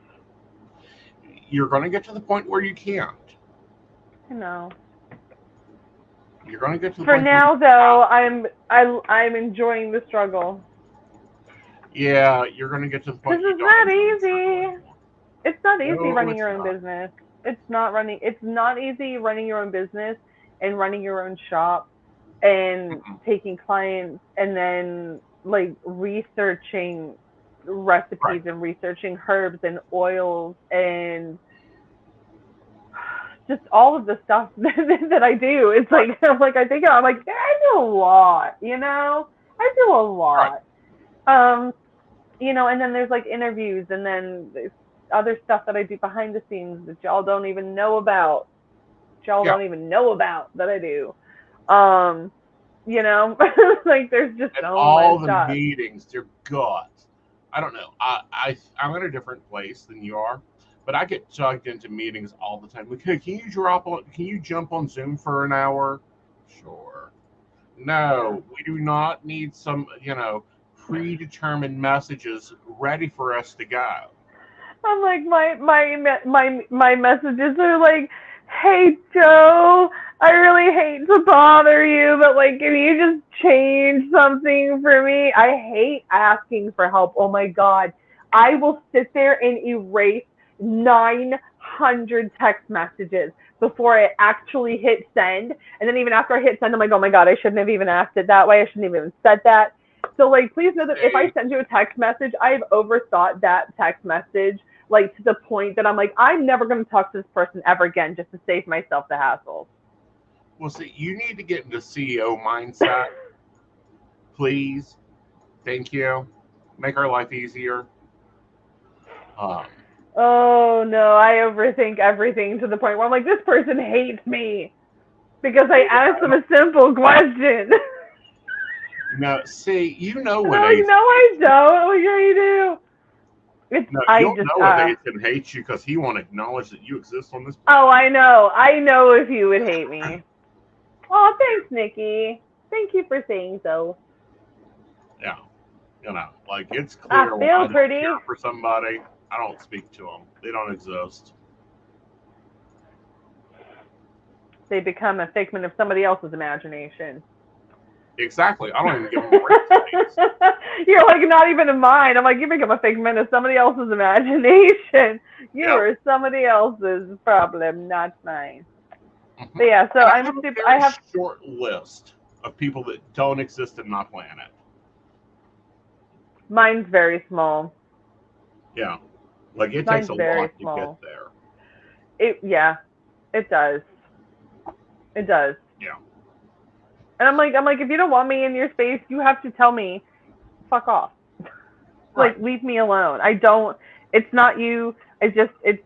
You're going to get to the point where you can't. I know. You're going to get to the point. For now, though, I'm enjoying the struggle. Yeah, you're going to get to the point. This is not easy. It's not easy running your own business. It's not easy running your own business and running your own shop and taking clients and then like researching recipes and researching herbs and oils and just all of the stuff that I do. It's like I'm like I do a lot, I do a lot. And then there's like interviews, and then there's other stuff that I do behind the scenes that y'all don't even know about. Don't even know about that I do. Like there's just and so all much the stuff. meetings, dear God. I don't know. I'm in a different place than you are, but I get chugged into meetings all the time. Okay, can you jump on Zoom for an hour? Sure. No, we do not need some, predetermined messages ready for us to go. I'm like my messages are like, hey Joe, I really hate to bother you, but like, can you just change something for me? I hate asking for help. Oh my God. I will sit there and erase 900 text messages before I actually hit send. And then even after I hit send, I'm like, oh my God, I shouldn't have even asked it that way. I shouldn't have even said that. So like, please know that if I send you a text message, I've overthought that text message, like to the point that I'm like, I'm never going to talk to this person ever again just to save myself the hassle. Well, see, you need to get into CEO mindset. Please. Thank you. Make our life easier. Oh no, I overthink everything to the point where I'm like, this person hates me because I asked them a simple question. No, see, you know And when I'm like, no, I don't. Like, yeah, you do. you'll know when Aeson hates you because he won't acknowledge that you exist on this planet. Oh, I know. I know if you would hate me. Oh, thanks, Nikki. Thank you for saying so. Yeah. Like it's clear when I don't care for somebody, I don't speak to them. They don't exist. They become a figment of somebody else's imagination. Exactly. I don't even give them a You're like, not even in mine. I'm like, you become a figment of somebody else's imagination. You are somebody else's problem, not mine. Mm-hmm. But yeah, so I have a short list of people that don't exist in my planet. Mine's very small. Yeah. Like it takes a lot to get there. It does. It does. Yeah. And I'm like, if you don't want me in your space, you have to tell me, fuck off. Like, leave me alone. It's not you. It's I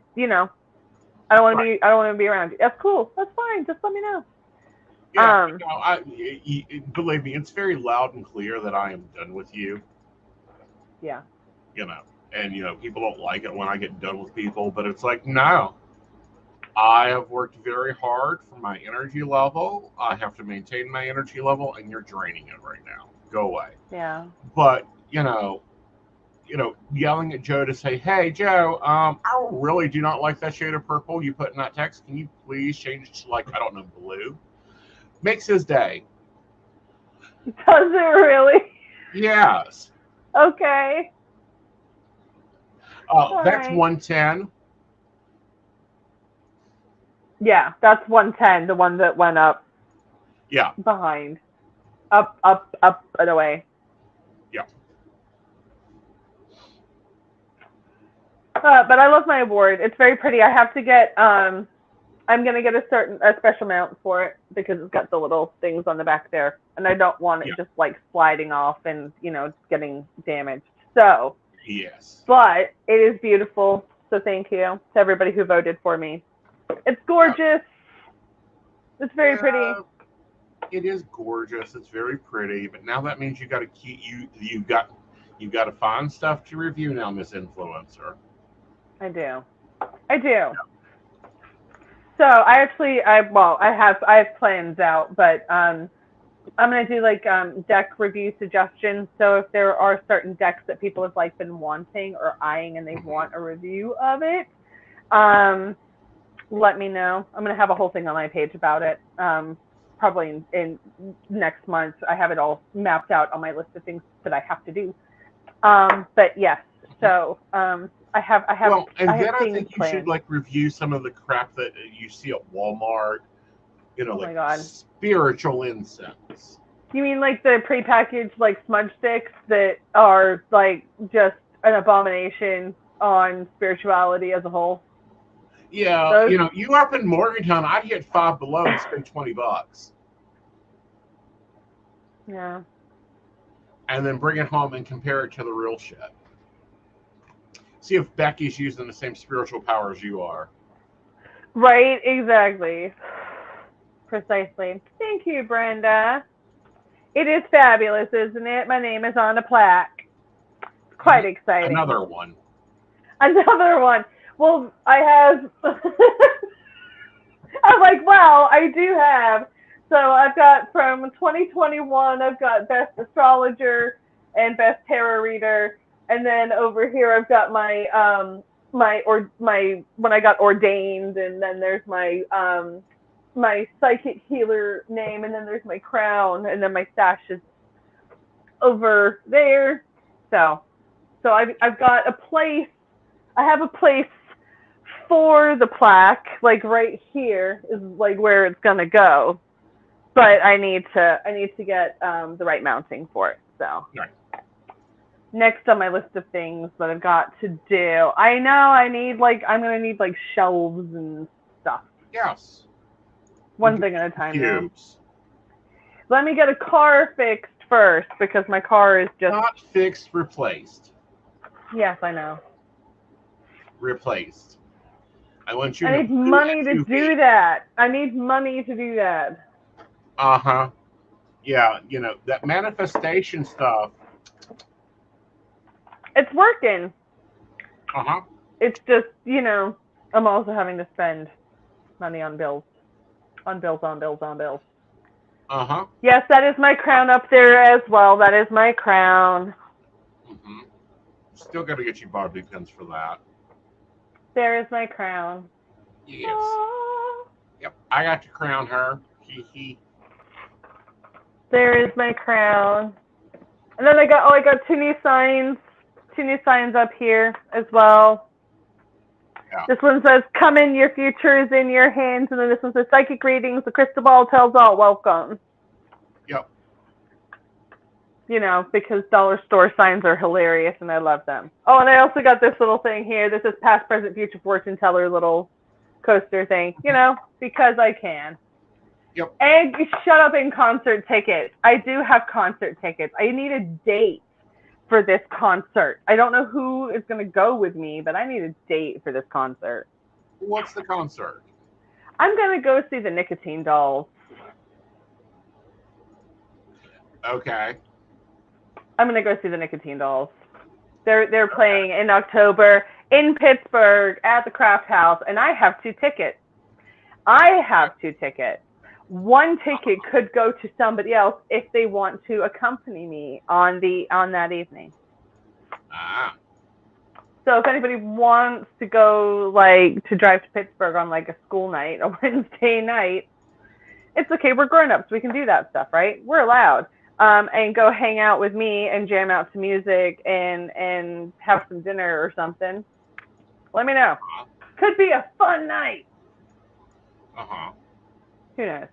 don't want to be around you. That's cool. That's fine. Just let me know. Yeah. Believe me, it's very loud and clear that I am done with you. Yeah. And people don't like it when I get done with people, but it's like, no. I have worked very hard for my energy level. I have to maintain my energy level, and you're draining it right now. Go away. Yeah. But yelling at Joe to say, "Hey, Joe, I really do not like that shade of purple you put in that text. Can you please change it to, like, I don't know, blue?" Makes his day. Does it really? Yes. Okay. That's 110. Yeah, that's 110, the one that went up. Yeah. Behind. Up, and away. Yeah. But I love my award. It's very pretty. I have to get, I'm going to get a special mount for it because it's got the little things on the back there. And I don't want it just like sliding off and, getting damaged. So. Yes. But it is beautiful. So thank you to everybody who voted for me. It's gorgeous. It's very pretty. It is gorgeous. It's very pretty. But now that means you got to keep you've got to find stuff to review now, Miss Influencer. I do. So I have plans out, but I'm gonna do like deck review suggestions. So if there are certain decks that people have like been wanting or eyeing and they want a review of it, let me know. I'm going to have a whole thing on my page about it. Probably in next month. I have it all mapped out on my list of things that I have to do. But yes, so I have. Well, and I then I think you should like review some of the crap that you see at Walmart. Like spiritual incense. You mean like the prepackaged like smudge sticks that are like just an abomination on spirituality as a whole? Yeah, you up in Morgantown, I'd hit Five Below and spend $20. Yeah. And then bring it home and compare it to the real shit. See if Becky's using the same spiritual power as you are. Right, exactly. Precisely. Thank you, Brenda. It is fabulous, isn't it? My name is on a plaque. It's quite exciting. Another one. Well, I have, I'm like, wow, I do have. So I've got from 2021, I've got Best Astrologer and Best Tarot Reader. And then over here, I've got my when I got ordained, and then there's my psychic healer name, and then there's my crown, and then my stash is over there. So I've got a place. I have a place for the plaque, like right here is like where it's gonna go, but I need to get the right mounting for it. So next on my list of things that I've got to do, I'm gonna need like shelves and stuff. Yes. One thing at a time. Now. Let me get a car fixed first because my car is just... Not fixed, replaced. Yes, I know. Replaced. I want you I need money to do that. I need money to do that. Uh-huh. Yeah, you know, that manifestation stuff. It's working. Uh-huh. It's just, you know, I'm also having to spend money on bills. On bills, on bills, on bills. Uh-huh. Yes, that is my crown up there as well. That is my crown. Mm-hmm. Still got to get you Barbie pins for that. There is my crown. Yes. Yep, I got to crown her. Hee hee. There is my crown. And then I got two new signs up here as well. Yeah. This one says, "Come in, your future is in your hands," and then this one says, "Psychic readings, the crystal ball tells all, welcome." Yep. You know, because dollar store signs are hilarious and I love them. Oh, and I also got this little thing here. This is past, present, future fortune teller little coaster thing, you know, because I can. Yep. And shut up in concert tickets. I do have concert tickets. I need a date for this concert. I don't know who is going to go with me, but I need a date for this concert. What's the concert? I'm going to go see the Nicotine Dolls. Okay. I'm going to go see the Nicotine Dolls. They're playing in October in Pittsburgh at the Craft House, and I have 2 tickets. One ticket could go to somebody else if they want to accompany me on that evening. Ah. So if anybody wants to go, like, to drive to Pittsburgh on, like, a school night, a Wednesday night, it's okay. We're grown-ups. We can do that stuff, right? We're allowed. And go hang out with me and jam out to music and have some dinner or something. Let me know. Could be a fun night. Uh-huh. Who knows?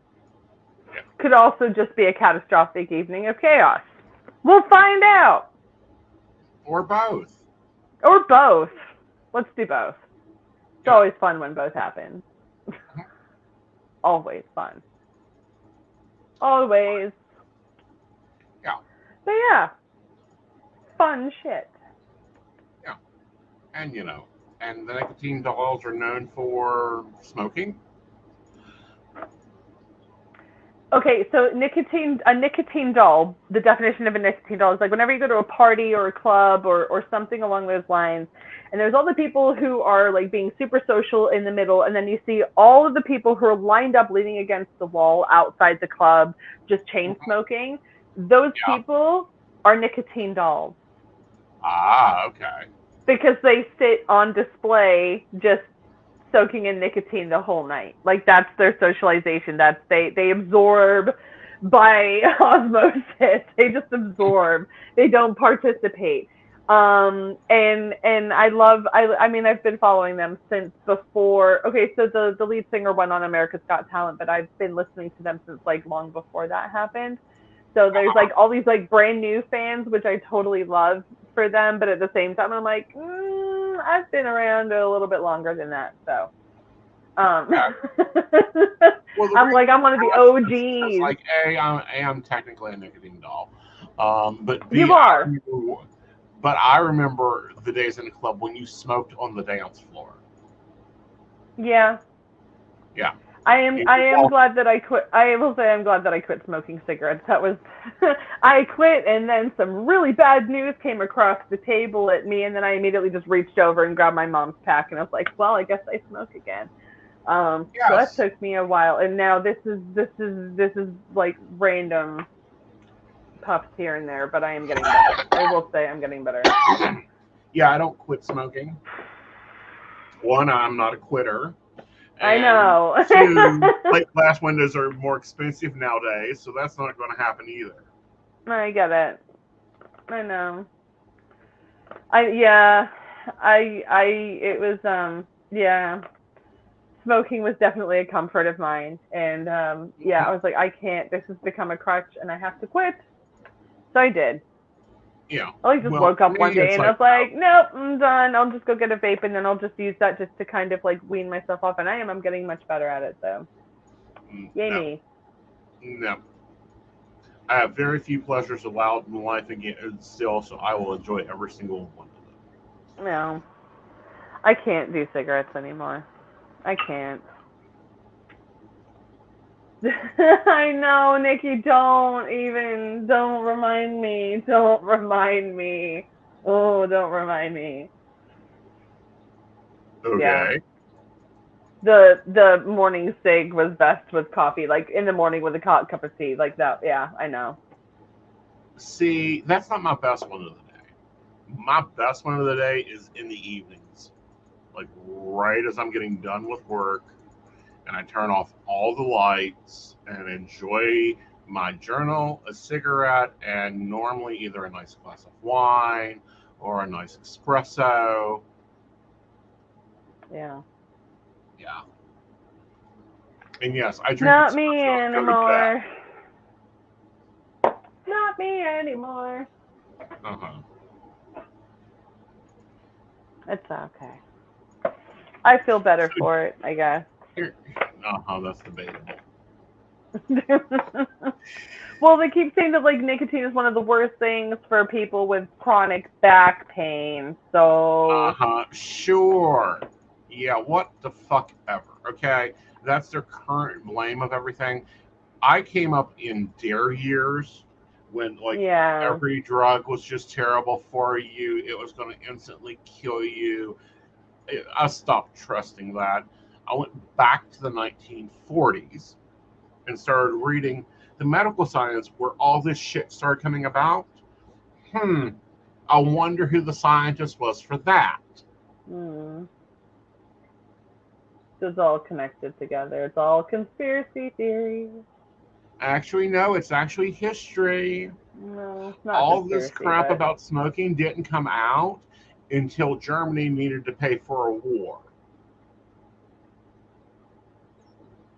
Yeah. Could also just be a catastrophic evening of chaos. We'll find out. Or both. Or both. Let's do both. It's always fun when both happen. Always fun. Always. Yeah. But yeah. Fun shit. Yeah. And, you know, and the Nicotine Dolls are known for smoking. Okay, so a nicotine doll, the definition of a nicotine doll is like whenever you go to a party or a club or something along those lines, and there's all the people who are like being super social in the middle, and then you see all of the people who are lined up leaning against the wall outside the club, just chain smoking. Those people are nicotine dolls. Ah, okay. Because they sit on display just soaking in nicotine the whole night. Like that's their socialization. That's they absorb by osmosis. They just absorb. They don't participate. And I mean I've been following them since before. Okay, so the lead singer went on America's Got Talent, but I've been listening to them since like long before that happened. So there's like all these like brand new fans, which I totally love for them, but at the same time I'm like, I've been around a little bit longer than that, so well, I'm one of the OGs. Like I'm technically a nicotine doll, but B, you are. But I remember the days in the club when you smoked on the dance floor. Yeah. Yeah. I am glad that I quit. I will say I'm glad that I quit smoking cigarettes. That was, I quit, and then some really bad news came across the table at me, and then I immediately just reached over and grabbed my mom's pack, and I was like, well, I guess I smoke again. So that took me a while, and now this is like random puffs here and there, but I am getting better. I will say I'm getting better. Yeah, I don't quit smoking. One, I'm not a quitter. I know. Two, plate glass windows are more expensive nowadays, so that's not going to happen either. I get it. I know. Smoking was definitely a comfort of mine, and I was like, I can't. This has become a crutch, and I have to quit. So I did. Yeah. I just woke up one day and I was like, nope, I'm done. I'll just go get a vape, and then I'll just use that just to kind of like wean myself off. And I'm getting much better at it, so. Yay me. No. I have very few pleasures allowed in life again still, so I will enjoy every single one of them. No, I can't do cigarettes anymore. I can't. I know, Nikki, don't remind me. Don't remind me. Oh, don't remind me. Okay. Yeah. The morning cig was best with coffee, like in the morning with a cup of tea, like that. Yeah, I know. See, that's not my best one of the day. My best one of the day is in the evenings. Like right as I'm getting done with work, and I turn off all the lights and enjoy my journal, a cigarette, and normally either a nice glass of wine or a nice espresso. Yeah. Yeah. And yes, I drink Not me espresso and go to anymore. Not me anymore. bed. Uh-huh. It's okay. I feel better for it, I guess. Uh-huh, that's debatable. Well, they keep saying that like nicotine is one of the worst things for people with chronic back pain. So Uh-huh, sure. Yeah, what the fuck ever, okay? That's their current blame of everything. I came up in their years when like yeah. every drug was just terrible for you. It was going to instantly kill you. I stopped trusting that. I went back to the 1940s and started reading the medical science where all this shit started coming about. I wonder who the scientist was for that. It's all connected together. It's all conspiracy theories. Actually, no, it's actually history. No, it's not All conspiracy, this crap but... about smoking didn't come out until Germany needed to pay for a war.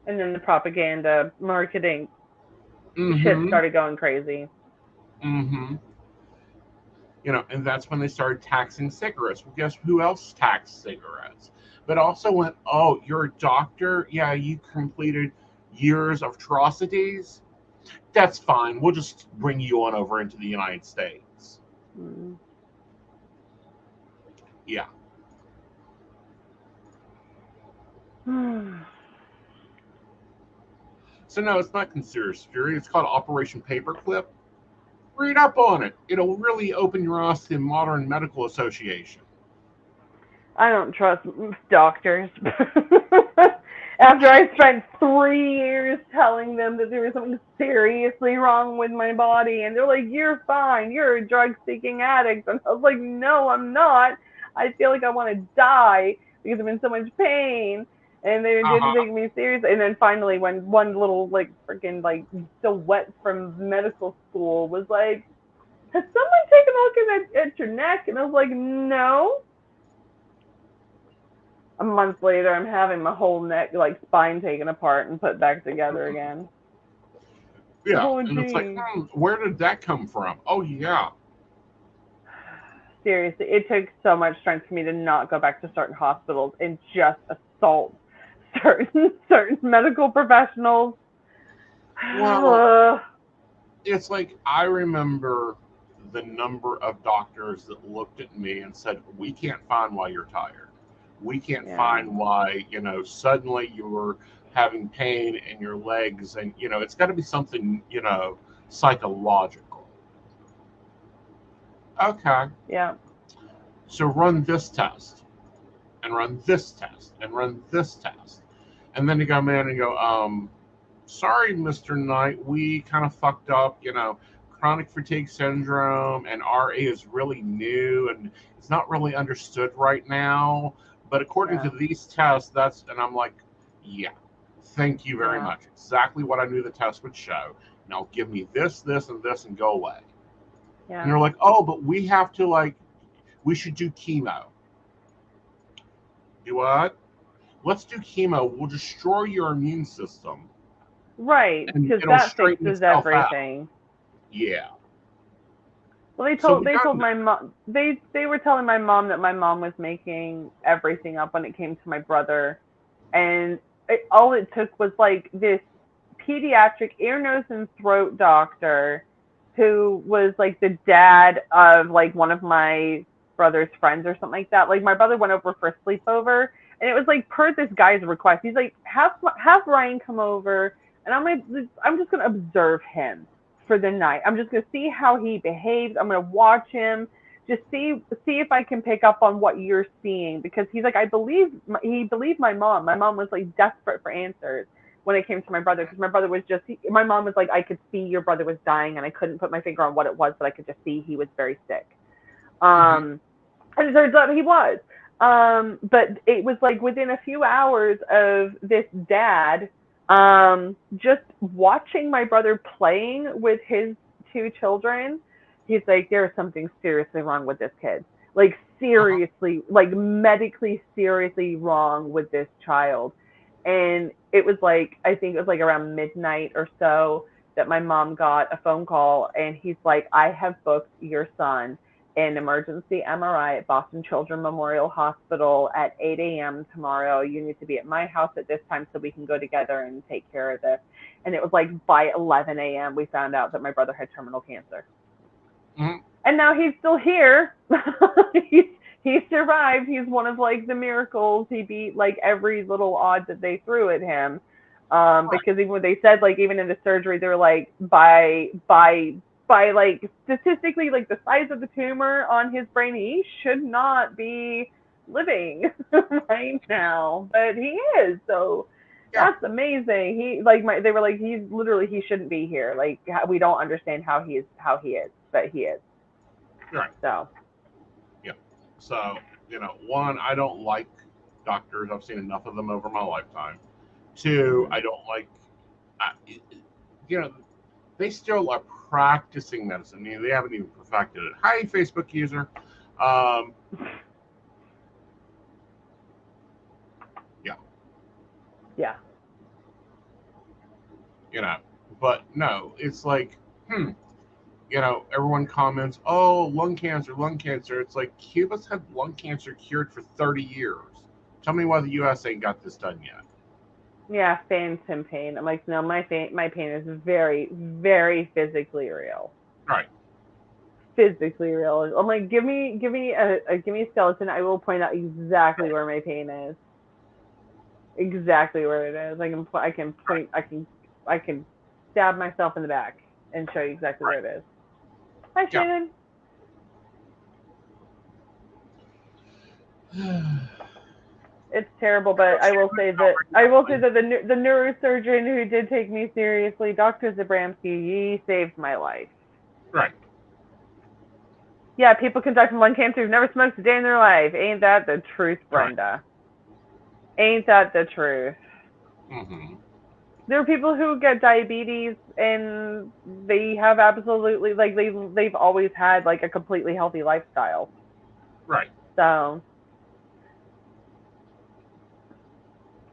And then the propaganda, marketing, shit started going crazy. You know, and that's when they started taxing cigarettes. Well, guess who else taxed cigarettes? But also went, oh, you're a doctor? Yeah, you completed years of atrocities? That's fine. We'll just bring you on over into the United States. Yeah. So no, it's not conspiracy theory. It's called Operation Paperclip. Read up on it. It'll really open your eyes to the modern medical association. I don't trust doctors. After I spent 3 years telling them that there was something seriously wrong with my body, and they're like, you're fine, you're a drug-seeking addict. And I was like, no, I'm not. I feel like I want to die because I'm in so much pain. And they didn't take me seriously. And then finally, when one little, like, freaking, like, still wet from medical school was like, has someone taken a look at your neck? And I was like, no. A month later, I'm having my whole neck, like, spine taken apart and put back together again. Yeah, oh, and it's like, where did that come from? Oh, yeah. Seriously, it took so much strength for me to not go back to certain hospitals and just assault certain medical professionals. Well, it's like, I remember the number of doctors that looked at me and said, we can't find why you're tired. We can't find why, you know, suddenly you were having pain in your legs, and, you know, it's got to be something, you know, psychological. Okay. Yeah. So run this test, and run this test, and run this test. And then you come in and go, sorry, Mr. Knight, we kind of fucked up, you know, chronic fatigue syndrome, and RA is really new, and it's not really understood right now. But according to these tests, and I'm like, yeah, thank you very much. Exactly what I knew the test would show. Now give me this, this, and this, and go away. Yeah. And they're like, oh, but we have to, like, we should do chemo. Do what? Let's do chemo. We'll destroy your immune system. Right, because that fixes everything. Out. Yeah. Well, they told my mom, they were telling my mom that my mom was making everything up when it came to my brother, and all it took was like this pediatric ear, nose, and throat doctor who was like the dad of like one of my brother's friends or something like that. Like my brother went over for a sleepover, and it was like per this guy's request. He's like, have Ryan come over, and I'm just gonna observe him for the night. I'm just gonna see how he behaves. I'm gonna watch him, just see if I can pick up on what you're seeing, because he's like, he believed my mom. My mom was like desperate for answers when it came to my brother, because my brother was my mom was like, I could see your brother was dying, and I couldn't put my finger on what it was, but I could just see he was very sick. And it turns out he was. But it was like within a few hours of this dad just watching my brother playing with his two children, he's like, there's something seriously wrong with this kid. Like seriously, like medically seriously wrong with this child. And it was like, I think it was like around midnight or so that my mom got a phone call, and he's like, I have booked your son an emergency MRI at Boston Children's Memorial Hospital at 8 a.m. tomorrow. You need to be at my house at this time so we can go together and take care of this. And it was like by 11 a.m. we found out that my brother had terminal cancer. And now he's still here. He survived. He's one of like the miracles. He beat like every little odd that they threw at him. Because even when they said, like, even in the surgery, they were like, by like statistically, like the size of the tumor on his brain, he should not be living right now, but he is. So that's amazing. He they were like, he shouldn't be here. Like, we don't understand how he is, but he is. Right. So. Yeah. So, one, I don't like doctors. I've seen enough of them over my lifetime. Two, I don't like, they still are practicing medicine. They haven't even perfected it. Hi, Facebook user. Yeah. But no, it's like, everyone comments, oh, lung cancer. It's like, Cuba's had lung cancer cured for 30 years. Tell me why the U.S. ain't got this done yet. Yeah, phantom pain. I'm like, no, my pain is very, very physically real. Right. Physically real. I'm like, give me a skeleton. I will point out exactly where my pain is. Exactly where it is. I can stab myself in the back and show you exactly where it is. Hi, Shannon. It's terrible, but I will say that the neurosurgeon who did take me seriously, Dr. Zabramski, he saved my life. Right. Yeah, people can die from lung cancer who've never smoked a day in their life. Ain't that the truth, Brenda? Right. Ain't that the truth? Mm-hmm. There are people who get diabetes and they have absolutely, like, they've always had like a completely healthy lifestyle. Right. So.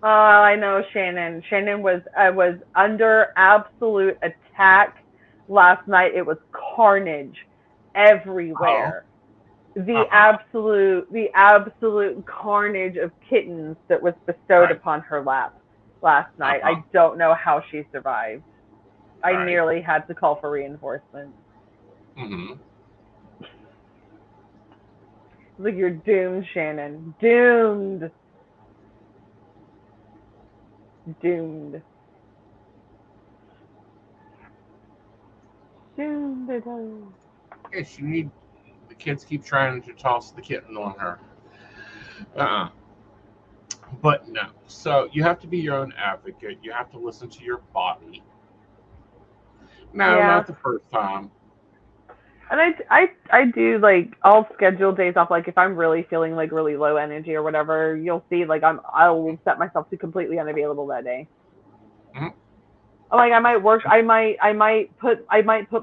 Oh, I know, Shannon. Shannon was under absolute attack last night. It was carnage everywhere. The absolute carnage of kittens that was bestowed upon her lap last night. I don't know how she survived. I nearly had to call for reinforcements. Mm-hmm. Like, you're doomed, Shannon. Doomed. Yes, the kids keep trying to toss the kitten on her. But no. So you have to be your own advocate. You have to listen to your body. No, not the first time. And I do, like, I'll schedule days off. Like, if I'm really feeling like really low energy or whatever, you'll see, like, I'll set myself to completely unavailable that day. Mm-hmm. Like, I might work. I might put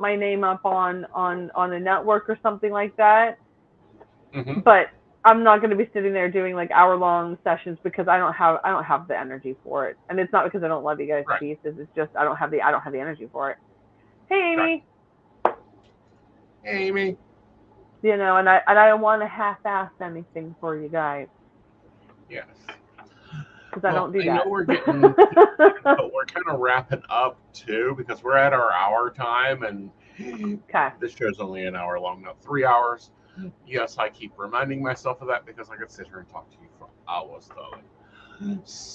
my name up on a network or something like that. Mm-hmm. But I'm not going to be sitting there doing like hour-long sessions because I don't have the energy for it. And it's not because I don't love you guys to pieces. It's just I don't have the energy for it. Hey, Amy. Right. Hey, Amy. And I don't want to half-ass anything for you guys. Yes. because I don't do I that. know we're getting, but we're kind of wrapping up too because we're at our hour time, and this show's only an hour long, not 3 hours. Yes, I keep reminding myself of that because I could sit here and talk to you for hours, though.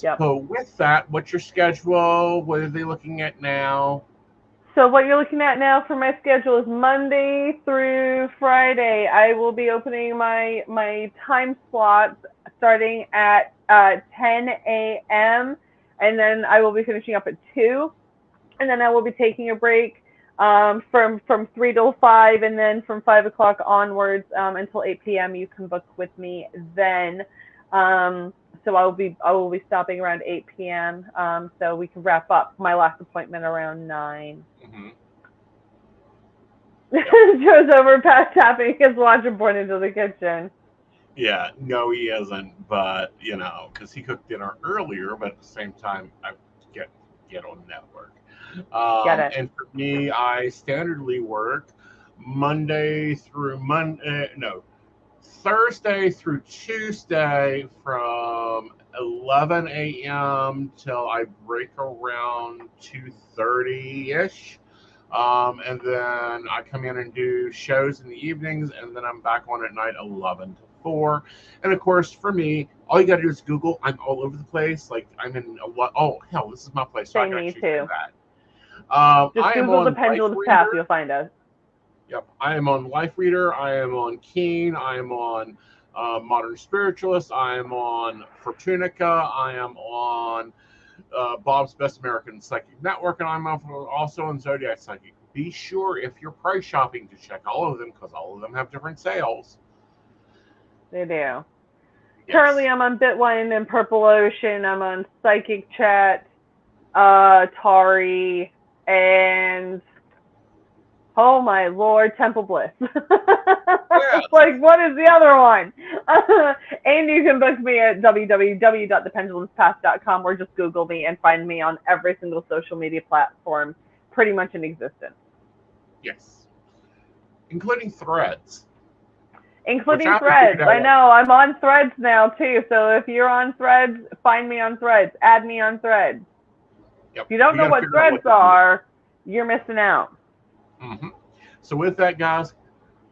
Yep. So with that, what's your schedule? What are they looking at now? So what you're looking at now for my schedule is Monday through Friday. I will be opening my time slots starting at 10 a.m. and then I will be finishing up at 2. And then I will be taking a break from 3 till 5, and then from 5 o'clock onwards until 8 p.m. You can book with me then. So I will be stopping around 8 p.m. So we can wrap up my last appointment around 9. Mm-hmm. Joe's over past tapping his watch and pouring into the kitchen. Yeah, no, he isn't, but because he cooked dinner earlier, but at the same time, I get on network. Get it. And for me, I standardly work Thursday through Tuesday from 11 a.m. till I break around 2:30-ish. And then I come in and do shows in the evenings, and then I'm back on at night 11 to 4. And of course, for me, all you got to do is Google. I'm all over the place. Like, I'm in a lot. Oh, hell, this is my place. So I can actually do that. Just Google the Pendulum's Path, you'll find us. Yep, I am on Life Reader. I am on Keen. I am on Modern Spiritualist. I am on Fortunica. I am on Bob's Best American Psychic Network, and I'm also on Zodiac Psychic. Be sure, if you're price shopping, to check all of them because all of them have different sales. They do. Yes. Currently, I'm on Bitwine and Purple Ocean. I'm on Psychic Chat, Tari, and oh my lord, Temple Bliss. Yes. Like, what is the other one? And you can book me at www.thependulumspath.com, or just Google me and find me on every single social media platform pretty much in existence. Yes. Including Threads. Including Threads. I know. I'm on Threads now, too. So if you're on Threads, find me on Threads. Add me on Threads. Yep. If you don't know what Threads are, you're missing out. Mm-hmm. So with that, guys,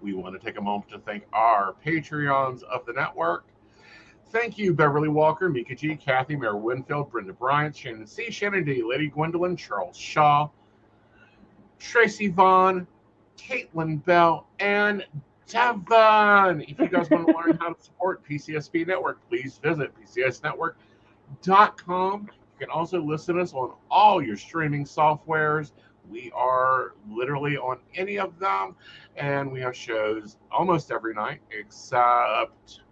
we want to take a moment to thank our Patreons of the network. Thank you, Beverly Walker, Mika G, Kathy, Mary Winfield, Brenda Bryant, Shannon C, Shannon D, Lady Gwendolyn, Charles Shaw, Tracy Vaughn, Caitlin Bell, and Devon. If you guys want to learn how to support PCSP Network, please visit PCSNetwork.com. You can also listen to us on all your streaming softwares. We are literally on any of them, and we have shows almost every night except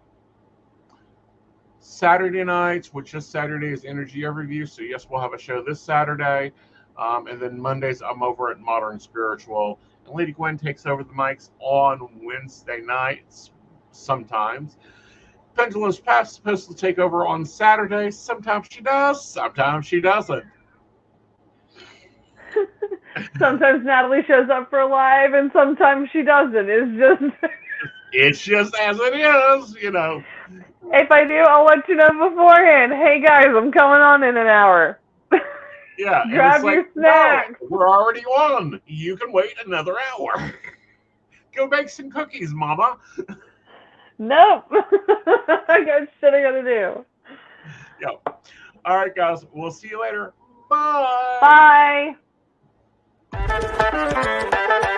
Saturday nights, which this Saturday is Energy Overview. So yes, we'll have a show this Saturday. And then Mondays, I'm over at Modern Spiritual. And Lady Gwen takes over the mics on Wednesday nights sometimes. Pendulum's Path is supposed to take over on Saturdays. Sometimes she does, sometimes she doesn't. Sometimes Natalie shows up for live, and sometimes she doesn't. It's just as it is, If I do, I'll let you know beforehand. Hey guys, I'm coming on in an hour. Yeah. Grab your snacks. No, we're already on. You can wait another hour. Go bake some cookies, Mama. Nope. I got shit I gotta do. Yep. All right, guys. We'll see you later. Bye. Bye.